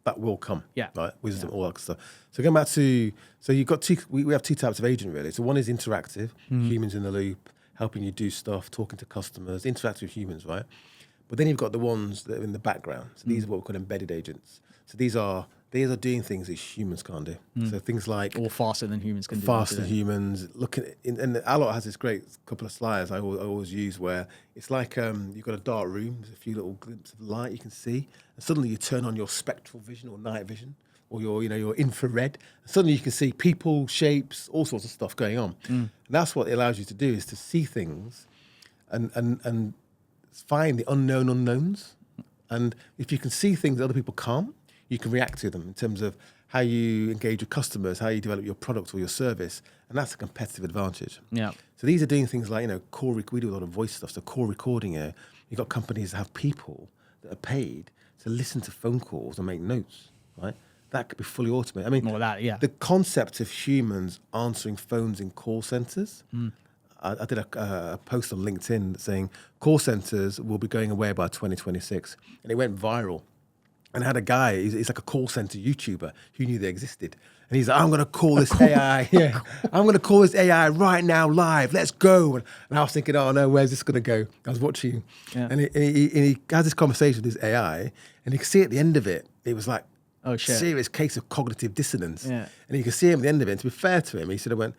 That will come. Yeah. Right. Wisdom, all that stuff. So going back to, you've got we have two types of agent really. So one is interactive, humans in the loop, helping you do stuff, talking to customers, interact with humans, right? But then you've got the ones that are in the background. So these are what we call embedded agents. So these are doing things that humans can't do. So things like, or faster than humans can do. Faster than humans. And Alot has this great couple of slides I always use, where it's like you've got a dark room, there's a few little glimpses of light you can see, and suddenly you turn on your spectral vision or night vision, or your infrared, and suddenly you can see people, shapes, all sorts of stuff going on. And that's what it allows you to do, is to see things and find the unknown unknowns. And if you can see things that other people can't, you can react to them in terms of how you engage with customers, how you develop your product or your service, and that's a competitive advantage. Yeah. So these are doing things like, we do a lot of voice stuff, so call recording. You've got companies that have people that are paid to listen to phone calls and make notes, right? That could be fully automated. I mean, more of that, yeah. The concept of humans answering phones in call centers. I did a post on LinkedIn saying call centers will be going away by 2026, and it went viral. And I had a guy, he's like a call center YouTuber who knew they existed. And he's like, I'm going to call this AI. Yeah, I'm going to call this AI right now live. Let's go. And I was thinking, oh no, where's this going to go? I was watching. Yeah. And he has this conversation with this AI. And you can see at the end of it, it was like Oh, shit. serious case of cognitive dissonance. Yeah. And you can see him at the end of it. And to be fair to him, he sort of went,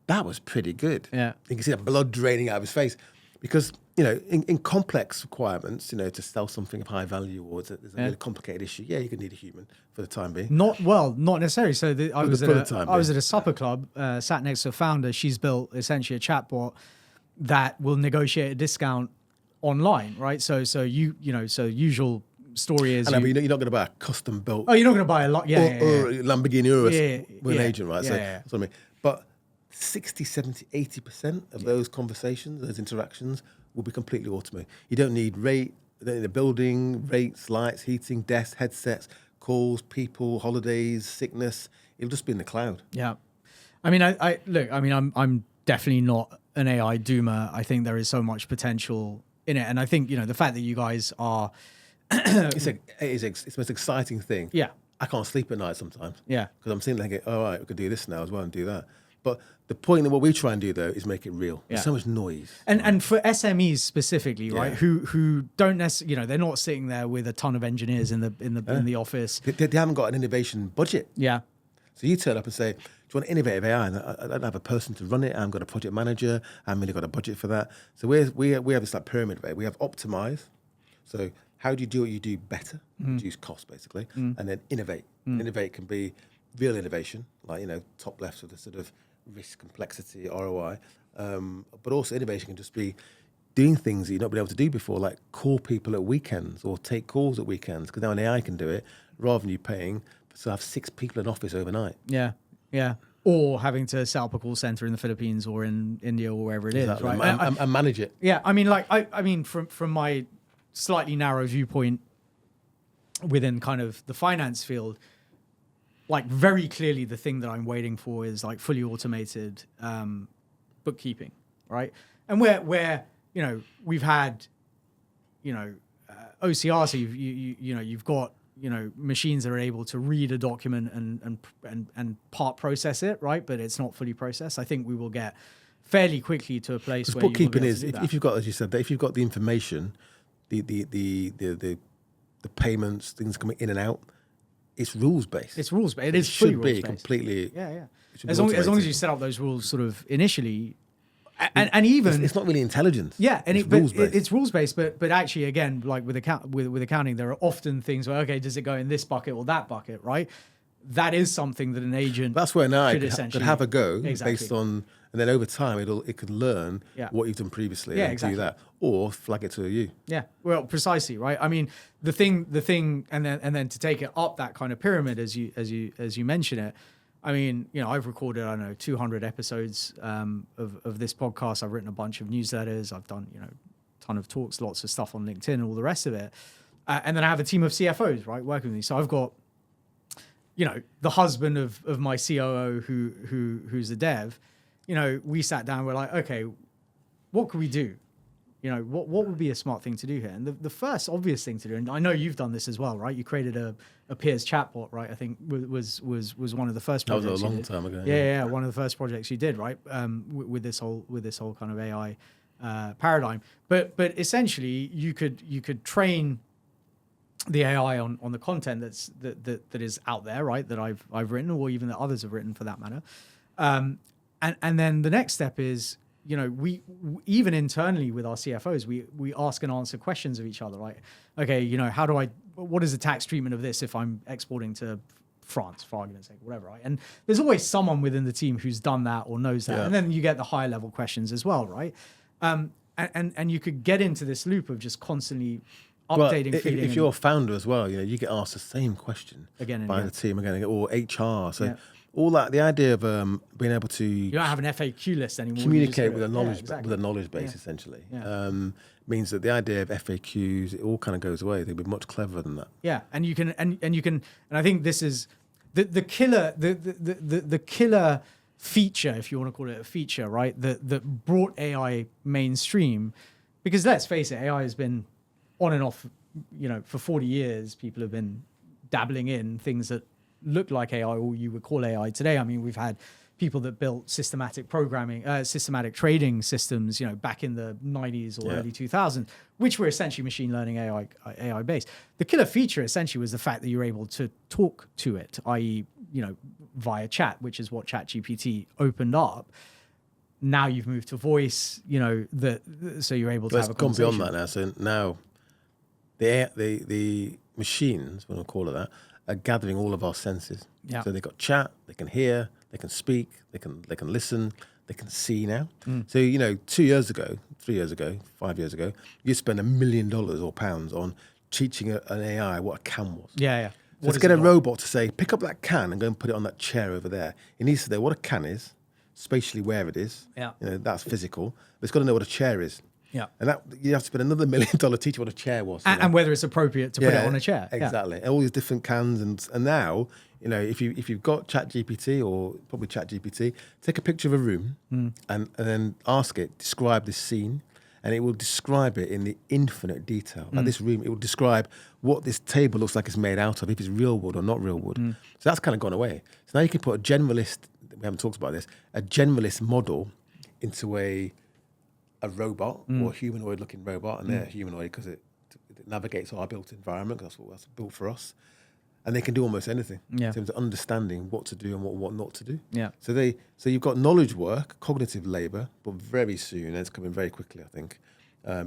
that was pretty good. Yeah. You can see the blood draining out of his face. Because, in complex requirements, to sell something of high value or there's a really complicated issue, you could need a human for the time being. Not necessarily. So I was at a supper club, sat next to a founder. She's built essentially a chatbot that will negotiate a discount online, right? So usual story is. And you're not going to buy a custom built. Oh, you're not going to buy a lot, or a Lamborghini Urus with an yeah, agent, right? yeah, So yeah. that's what I mean. But 60, 70, 80% of those conversations, those interactions will be completely automated. You don't need a building, rates, lights, heating, desks, headsets, calls, people, holidays, sickness. It'll just be in the cloud. Yeah. I mean, I'm definitely not an AI doomer. I think there is so much potential in it. And I think, the fact that you guys are... It's the most exciting thing. Yeah. I can't sleep at night sometimes. Yeah. Because I'm sitting there thinking, all right, we could do this now as well and do that. But the point that what we try and do though is make it real. There's so much noise. And for SMEs specifically, right? Who don't necessarily, they're not sitting there with a ton of engineers in the office. They haven't got an innovation budget. Yeah. So you turn up and say, do you want innovative AI? And I don't have a person to run it. I haven't got a project manager. I haven't really got a budget for that. So we have this like pyramid, right? We have optimize. So how do you do what you do better? Reduce cost basically. And then innovate. Innovate can be real innovation, like, top left of the sort of risk, complexity, ROI. But also innovation can just be doing things that you've not been able to do before, like call people at weekends or take calls at weekends, because now an AI can do it rather than you paying to have 6 people in office overnight. Yeah, yeah. Or having to set up a call center in the Philippines or in India or wherever it is, right? And manage it. Yeah, I mean, from my slightly narrow viewpoint within kind of the finance field, like very clearly the thing that I'm waiting for is like fully automated bookkeeping, right? And where we've had OCR, so you've got machines that are able to read a document and part process it, right? But it's not fully processed. I think we will get fairly quickly to a place where bookkeeping is if you've got, as you said, that if you've got the information, the payments, things coming in and out. It's rules based. It's rules based. It is fully rules based. It should be completely. Yeah. As long as you set up those rules sort of initially, and even it's not really intelligence. Yeah, and it's rules based. But actually, again, like with accounting, there are often things where does it go in this bucket or that bucket, right? That is something that an agent. That's where now could have a go based on, and then over time it can learn what you've done previously and do that, or flag it to you. Yeah, well, precisely, right? I mean, the thing, and then to take it up that kind of pyramid as you mention it. I mean, I've recorded 200 episodes of this podcast. I've written a bunch of newsletters. I've done a ton of talks, lots of stuff on LinkedIn, and all the rest of it. And then I have a team of CFOs, right, working with me. So I've got the husband of my COO who's a dev. We sat down. We're like, okay, what could we do? What would be a smart thing to do here? And the first obvious thing to do, and I know you've done this as well, right? You created a Piers chatbot, right? I think was one of the first projects. That was a long time ago. Yeah, one of the first projects you did, right? With this whole kind of AI paradigm. But essentially, you could train the AI on the content that is out there, right? That I've written, or even that others have written for that matter. And then the next step is, we even internally with our CFOs, we ask and answer questions of each other, right? Okay, what is the tax treatment of this if I'm exporting to France, for argument's sake, whatever, right? And there's always someone within the team who's done that or knows that. Yeah. And then you get the higher level questions as well, right? And you could get into this loop of just constantly updating, feeding. If you're a founder as well, you get asked the same question again by the team again, or HR. So all that, the idea of being able to you don't have an FAQ list anymore. Communicate with a knowledge base essentially means that the idea of FAQs, it all kind of goes away. They'd be much cleverer than that. Yeah, and you can and I think this is the killer feature, if you want to call it a feature, right? That brought AI mainstream, because let's face it, AI has been on and off for 40 years, people have been dabbling in things that look like AI, or you would call AI today. I mean, we've had people that built systematic trading systems, back in the 90s or early 2000s, which were essentially machine learning AI based. The killer feature essentially was the fact that you're able to talk to it, i.e., via chat, which is what ChatGPT opened up. Now you've moved to voice, so you're able to have a conversation. It's gone beyond that now. So now the machines, we'll call it that, are gathering all of our senses. Yeah. So they've got chat, they can hear, they can speak, they can listen, they can see now. So 2 years ago, 3 years ago, 5 years ago, you spend $1 million or pounds on teaching an AI what a can was. Yeah. So let's get a robot to say, pick up that can and go and put it on that chair over there. It needs to know what a can is, spatially where it is. Yeah. That's physical. But it's got to know what a chair is. Yeah. And that you have to spend another $1 million teaching what a chair was. And whether it's appropriate to put it on a chair. Exactly. And all these different cans. And now, if you've got ChatGPT or probably ChatGPT, take a picture of a room and then ask it, describe this scene. And it will describe it in the infinite detail. Like this room, it will describe what this table looks like it's made out of, if it's real wood or not real wood. So that's kind of gone away. So now you can put a generalist, we haven't talked about this, a generalist model into a robot or a humanoid-looking robot, and they're humanoid because it navigates our built environment, because that's built for us. And they can do almost anything in terms of understanding what to do and what not to do. Yeah. So you've got knowledge work, cognitive labour, but very soon, and it's coming very quickly, I think,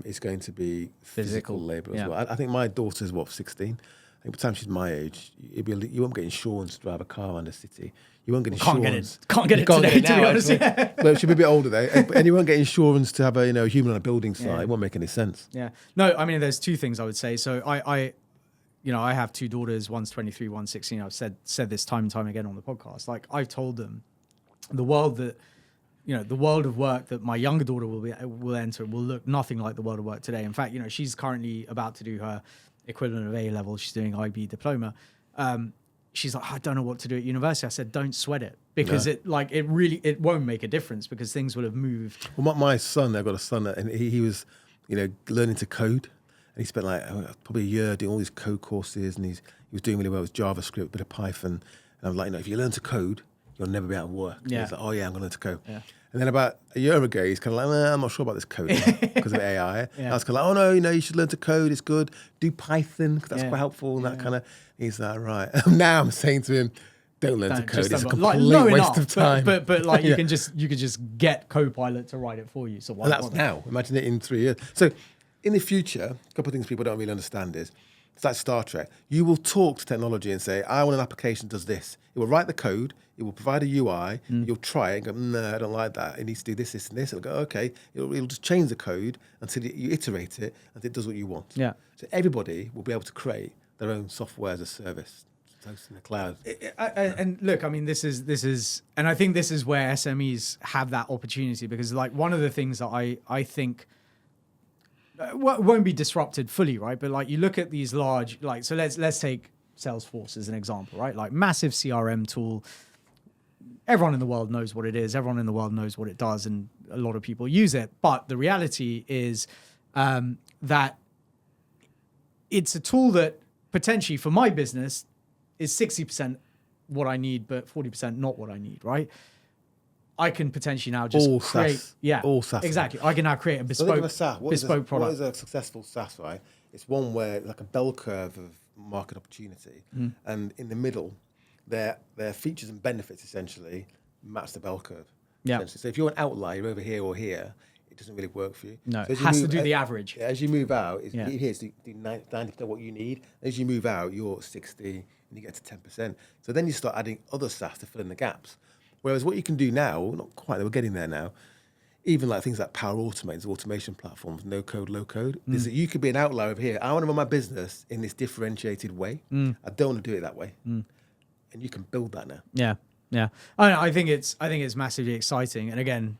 it's going to be physical labour as well. I think my daughter's 16. I think by the time she's my age, you won't get insurance to drive a car around the city. You won't get insurance. Can't get it today, to be honest. Well, she'll be a bit older though, and you won't get insurance to have a human on a building site. Yeah. It won't make any sense. Yeah. No, I mean, there's two things I would say. So I have two daughters, one's 23, one's 16. I've said this time and time again on the podcast. Like, I've told them the world of work that my younger daughter will enter will look nothing like the world of work today. In fact, she's currently about to do her equivalent of A level. She's doing IB diploma. She's like, I don't know what to do at university. I said, don't sweat it, because it won't make a difference, because things will have moved. Well, my son, I've got a son, and he was, learning to code. And he spent probably a year doing all these code courses, and he was doing really well with JavaScript, a bit of Python. And I was like, if you learn to code, you'll never be able to work. Yeah. He's like, oh yeah, I'm going to learn to code. Yeah. And then about a year ago, he's kind of like, I'm not sure about this coding because of AI. Yeah. I was kind of like, oh no, you should learn to code. It's good. Do Python, because that's quite helpful. And that kind of. He's like, right. Now I'm saying to him, don't learn to code. It's a complete waste of time. But you can just get Copilot to write it for you. So why? And that's now. Imagine it in 3 years. So in the future, a couple of things people don't really understand is, it's like Star Trek. You will talk to technology and say, I want an application that does this. It will write the code. It will provide a UI. You'll try it and go, no, I don't like that. It needs to do this, this, and this. It'll go, okay. It'll just change the code until you iterate it until it does what you want. Yeah. So everybody will be able to create their own software as a service. Hosted in the cloud. And look, I mean, this is, and I think this is where SMEs have that opportunity, because one of the things that I think won't be disrupted fully, right? But you look at these large, so let's take Salesforce as an example, right? massive CRM tool. Everyone in the world knows what it is. Everyone in the world knows what it does, and a lot of people use it. But the reality is that it's a tool that potentially for my business is 60% what I need, but 40% not what I need, right? I can potentially now just create... SaaS. Yeah, all SaaS. Exactly. I can now create a bespoke product. What is a successful SaaS, right? It's one where like a bell curve of market opportunity, and in the middle, their features and benefits essentially match the bell curve. Yeah. So if you're an outlier over here or here, it doesn't really work for you. No, so it has to do the average. As you move out, here's do 90% what you need. As you move out, you're 60 and you get to 10%. So then you start adding other SaaS to fill in the gaps. Whereas what you can do now, not quite, we're getting there now, even like things like Power Automate, automation platforms, no code, low code, is that you could be an outlier over here. I want to run my business in this differentiated way. I don't want to do it that way. And you can build that now. Yeah, yeah. I think it's massively exciting. And again,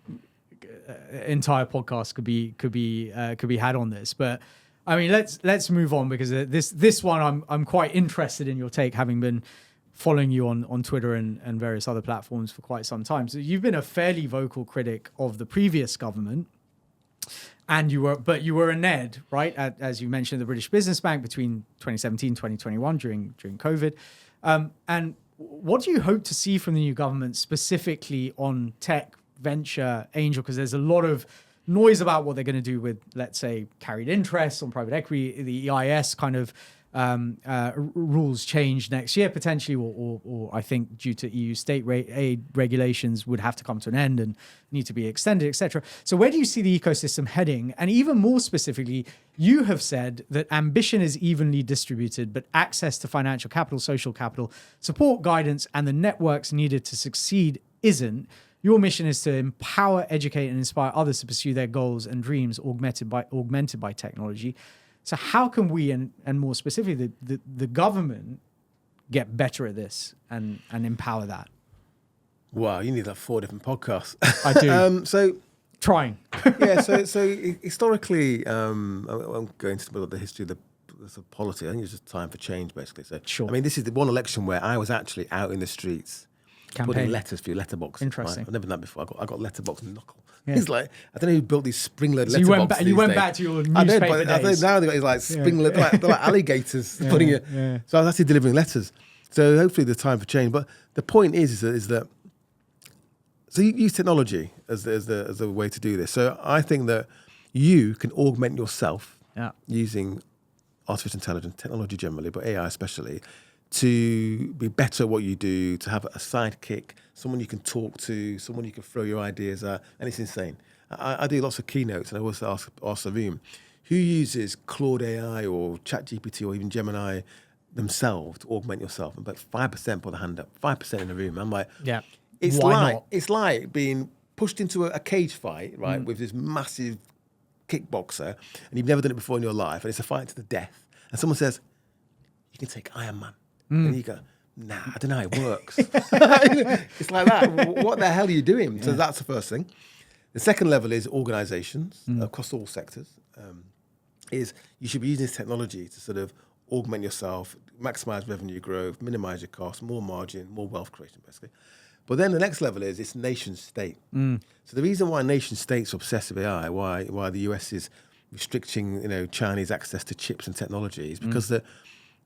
entire podcast could be had on this. But I mean, let's move on, because this one I'm quite interested in your take, having been following you on Twitter and various other platforms for quite some time. So you've been a fairly vocal critic of the previous government. And you were a Ned, right? As you mentioned, the British Business Bank between 2017, 2021 during COVID. And what do you hope to see from the new government specifically on tech, venture, angel? Because there's a lot of noise about what they're going to do with, let's say, carried interest on private equity, the EIS kind of rules change next year potentially, or I think due to EU state aid regulations would have to come to an end and need to be extended, etc. So where do you see the ecosystem heading? And even more specifically, you have said that ambition is evenly distributed, but access to financial capital, social capital, support, guidance, and the networks needed to succeed isn't. Your mission is to empower, educate, and inspire others to pursue their goals and dreams augmented by technology. So how can we, and more specifically, the government get better at this and empower that? Wow, you need like 4 different podcasts. I do. Trying. Yeah, so historically, I won't go into the middle of the history of the politics. I think it's just time for change, basically. So, sure. I mean, this is the one election where I was actually out in the streets putting letters for your letterbox. Interesting. Right? I've never done that before. I got letterbox knuckle. Yeah. He's like, I don't know who built these spring-load So letterboxes. you went back to your newspaper I did, but days. now they've got these like spring-load, they're like alligators putting it. Yeah. So I was actually delivering letters. So hopefully the time for change. But the point is that so you use technology as a way to do this. So I think that you can augment yourself using artificial intelligence, technology generally, but AI especially, to be better at what you do, to have a sidekick, someone you can talk to, someone you can throw your ideas at, and it's insane. I do lots of keynotes, and I always ask the room, who uses Claude AI or ChatGPT or even Gemini themselves to augment yourself? And about 5% put the hand up, 5% in the room. I'm like, it's like being pushed into a cage fight, right, with this massive kickboxer, and you've never done it before in your life, and it's a fight to the death. And someone says, you can take Iron Man. And you go, nah, I don't know how it works. It's like that. What the hell are you doing? So that's the first thing. The second level is organizations across all sectors. Is you should be using this technology to sort of augment yourself, maximize revenue growth, minimize your costs, more margin, more wealth creation, basically. But then the next level is it's nation state. So the reason why nation states are obsessed with AI, why the US is restricting Chinese access to chips and technology is because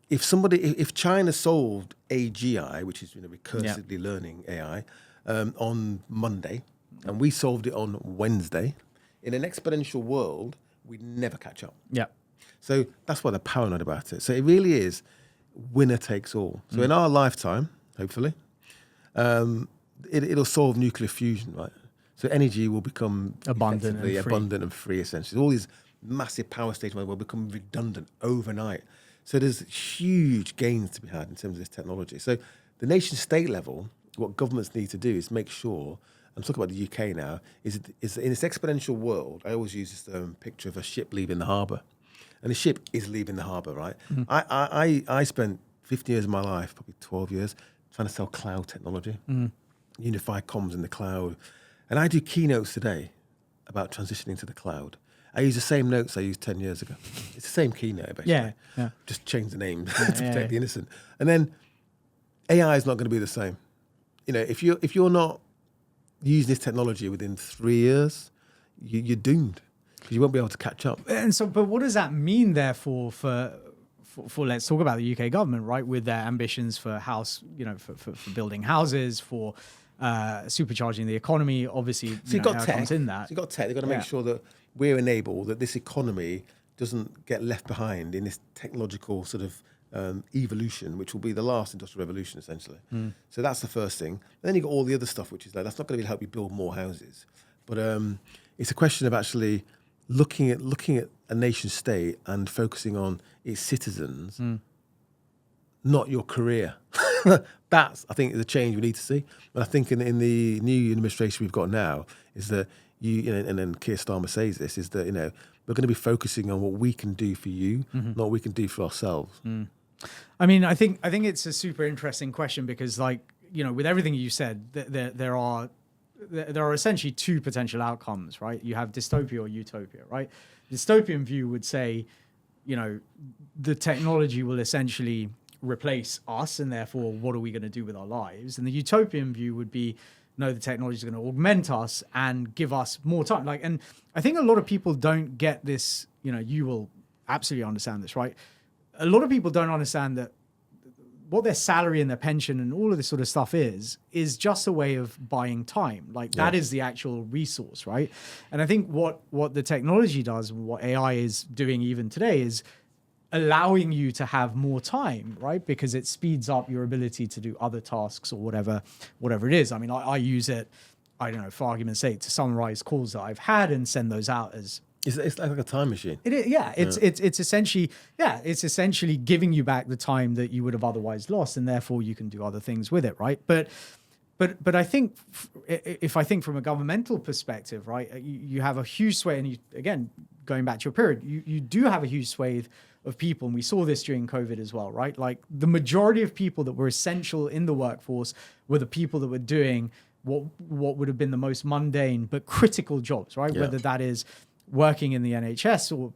if China solved AGI, which is recursively learning AI, on Monday, and we solved it on Wednesday, in an exponential world, we'd never catch up. Yeah. So that's why they're paranoid about it. So it really is winner takes all. So in our lifetime, hopefully, it'll solve nuclear fusion, right? So energy will become abundant and free, essentially. All these massive power stations will become redundant overnight. So there's huge gains to be had in terms of this technology. So the nation state level, what governments need to do is make sure, I'm talking about the UK now, is in this exponential world, I always use this picture of a ship leaving the harbour. And the ship is leaving the harbour, right? I spent 15 years of my life, probably 12 years, trying to sell cloud technology, unified comms in the cloud. And I do keynotes today about transitioning to the cloud. I use the same notes I used 10 years ago. It's the same keynote, basically. Yeah. Just change the name to protect the innocent. And then AI is not going to be the same. If you're not using this technology within 3 years, you're doomed because you won't be able to catch up. And so, but what does that mean, therefore, for let's talk about the UK government, right, with their ambitions for for building houses, for supercharging the economy, obviously. So you've got tech. Comes in that. So you've got tech. They've got to make sure that we're enabled, that this economy doesn't get left behind in this technological sort of evolution, which will be the last industrial revolution, essentially. So that's the first thing. And then you've got all the other stuff, which is that's not going to help you build more houses. But it's a question of actually looking at a nation state and focusing on its citizens, not your career. That's, I think, is a change we need to see. And I think in the new administration we've got now is that and then Keir Starmer says this, is that we're going to be focusing on what we can do for you, not what we can do for ourselves. I mean, I think it's a super interesting question because, with everything you said, there are essentially two potential outcomes, right? You have dystopia or utopia, right? The dystopian view would say, the technology will essentially replace us, and therefore, what are we going to do with our lives? And the utopian view would be, no, the technology is going to augment us and give us more time. Like, and I think a lot of people don't get this, you will absolutely understand this, right? A lot of people don't understand that what their salary and their pension and all of this sort of stuff is just a way of buying time. Like that is the actual resource, right? And I think what the technology does, what AI is doing even today, is allowing you to have more time, right? Because it speeds up your ability to do other tasks or whatever it is. I mean, I use it, I don't know, for argument's sake, to summarize calls that I've had and send those out as. It's like a time machine. It is, yeah. It's essentially giving you back the time that you would have otherwise lost, and therefore you can do other things with it, right? But I think if I think from a governmental perspective, right, you have a huge sway, and again, going back to your period, you do have a huge swathe of people, and we saw this during COVID as well, right? Like the majority of people that were essential in the workforce were the people that were doing what would have been the most mundane but critical jobs, right? Yeah. Whether that is working in the NHS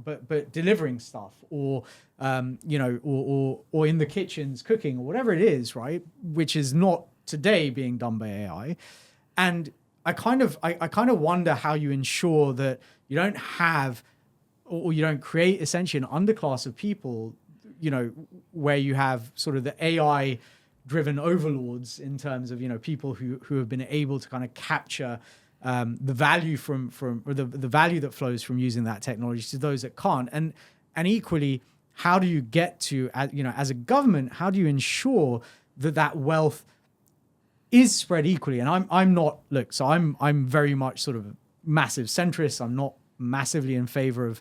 but delivering stuff, or or in the kitchens cooking, or whatever it is, right? Which is not today being done by AI. And I kind of wonder how you ensure that you don't have, or you don't create essentially an underclass of people, where you have sort of the AI driven overlords in terms of, people who have been able to kind of capture the value from or the value that flows from using that technology to those that can't. And equally, how do you get to, as a government, how do you ensure that wealth is spread equally? And I'm very much sort of massive centrist. I'm not massively in favor of,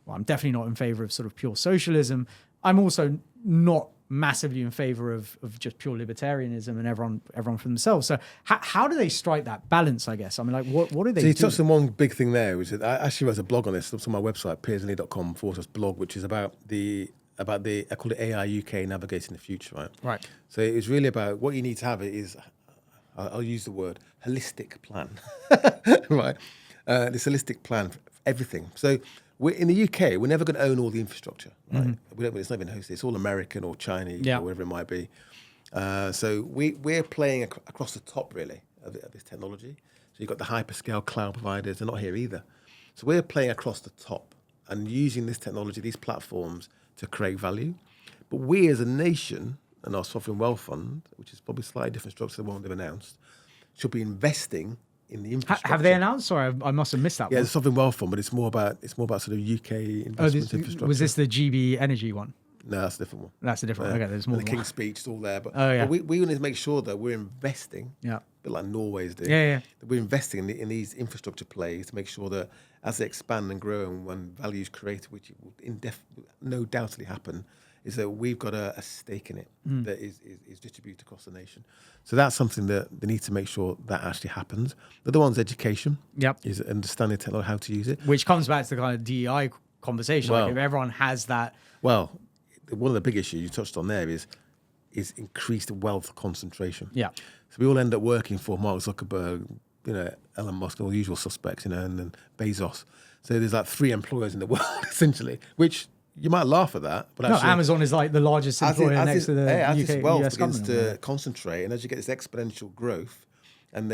I'm definitely not in favor of sort of pure socialism. I'm also not massively in favor of just pure libertarianism and everyone for themselves. So how do they strike that balance, I guess? I mean, like, what do they do? So you touched on one big thing there, which is, I actually wrote a blog on this. It's on my website, pierslinney.com/blog, which is about I call it AI UK Navigating the Future, right? Right. So it's really about what you need to have is, I'll use the word holistic plan, right? This holistic plan for everything. So we're in the UK, we're never going to own all the infrastructure, right? Mm-hmm. It's not even hosted. It's all American or Chinese or whatever it might be. So we're playing across the top, really, of this technology. So you've got the hyperscale cloud providers. They're not here either. So we're playing across the top and using this technology, these platforms, to create value. But we as a nation, and our sovereign wealth fund, which is probably slightly different structure than the one they've announced, should be investing in the infrastructure. Have they announced? Sorry, I must have missed that one. Yeah, the sovereign wealth fund, but it's more about sort of UK investment infrastructure. Was this the GB Energy one? No, that's a different one. That's a different one. Okay, there's more. The King's Speech is all there. But, but we want to make sure that we're investing, a bit like Norway's doing. Yeah. That we're investing in these infrastructure plays to make sure that as they expand and grow and when value is created, which will no doubtly happen, is that we've got a stake in it that is distributed across the nation. So that's something that they need to make sure that actually happens. The other one's education. Yep. Is understanding technology, how to use it. Which comes back to the kind of DEI conversation. Well, like if everyone has that. Well, one of the big issues you touched on there is increased wealth concentration. Yeah. So we all end up working for Mark Zuckerberg, Elon Musk, all the usual suspects, and then Bezos. So there's like 3 employers in the world, essentially, which you might laugh at that, but actually, Amazon is like the largest employer next to the as UK, this wealth US begins government. to concentrate, and as you get this exponential growth, and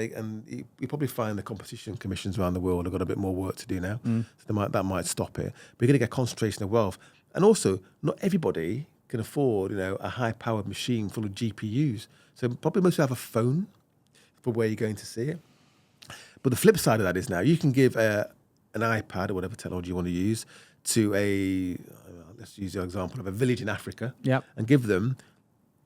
you probably find the competition commissions around the world have got a bit more work to do now, so that might stop it. But you're going to get concentration of wealth, and also not everybody can afford a high-powered machine full of GPUs. So probably most people have a phone for where you're going to see it. But the flip side of that is now you can give an iPad or whatever technology you want to use to let's use the example of a village in Africa, and give them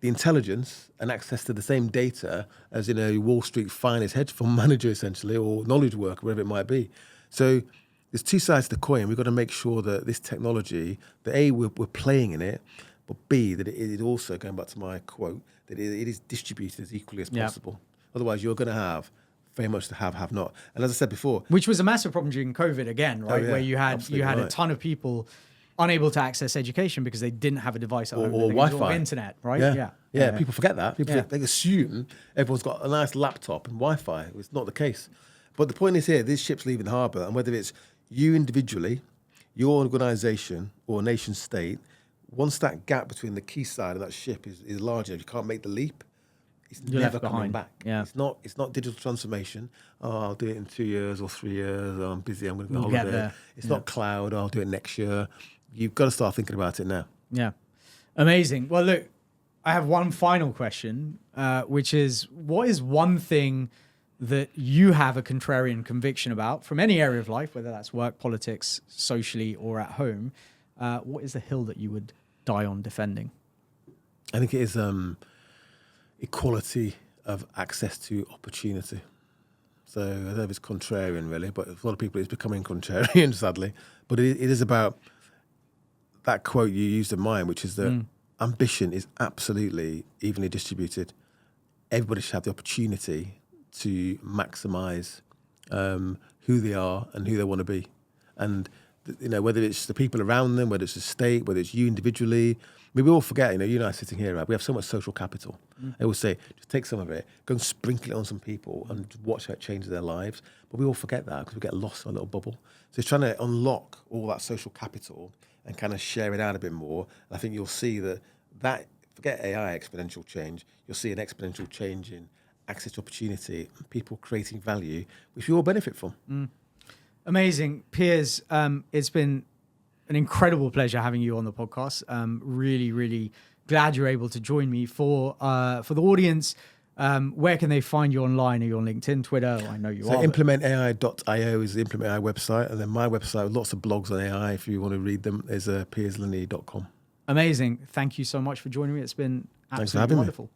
the intelligence and access to the same data as Wall Street finest hedge fund manager, essentially, or knowledge worker, whatever it might be. So there's 2 sides to the coin. We've got to make sure that this technology, that A, we're playing in it, but B, that it also, going back to my quote, that it is distributed as equally as possible. Otherwise, you're going to have very much the have not. And as I said before, which was a massive problem during COVID again, right? Where you had a ton of people unable to access education because they didn't have a device at home, or Wi-Fi, or internet, right? Yeah. People forget that. They assume everyone's got a nice laptop and Wi-Fi. It's not the case. But the point is here: this ship's leaving the harbour, and whether it's you individually, your organisation, or a nation state, once that gap between the quayside and that ship is large enough, you can't make the leap. it's You're never left coming behind. back. Yeah. It's not digital transformation. Oh, I'll do it in 2 years or 3 years. Oh, I'm busy. I'm going to go on We'll get holiday. there. It's not cloud. Oh, I'll do it next year. You've got to start thinking about it now. Yeah. Amazing. Well, look, I have one final question, which is, what is one thing that you have a contrarian conviction about from any area of life, whether that's work, politics, socially, or at home? What is the hill that you would die on defending? I think it is equality of access to opportunity. So I don't know if it's contrarian really, but for a lot of people it's becoming contrarian, sadly. But it is about that quote you used of mine, which is that ambition is absolutely evenly distributed. Everybody should have the opportunity to maximise who they are and who they want to be. And, whether it's the people around them, whether it's the state, whether it's you individually. I mean, we all forget, you and I sitting here, right? We have so much social capital. I always say, just take some of it, go and sprinkle it on some people and watch how it changes their lives. But we all forget that because we get lost in a little bubble. So it's trying to unlock all that social capital and kind of share it out a bit more. And I think you'll see that forget AI exponential change, you'll see an exponential change in access to opportunity, and people creating value, which we all benefit from. Amazing. Piers, it's been an incredible pleasure having you on the podcast. Really, really glad you're able to join me. For the audience, where can they find you online? Are you on LinkedIn, Twitter? I know you are. implementai.io is the Implement AI website. And then my website, lots of blogs on AI, if you want to read them, is pierslinney.com. Amazing. Thank you so much for joining me. It's been absolutely Thanks for having wonderful. me.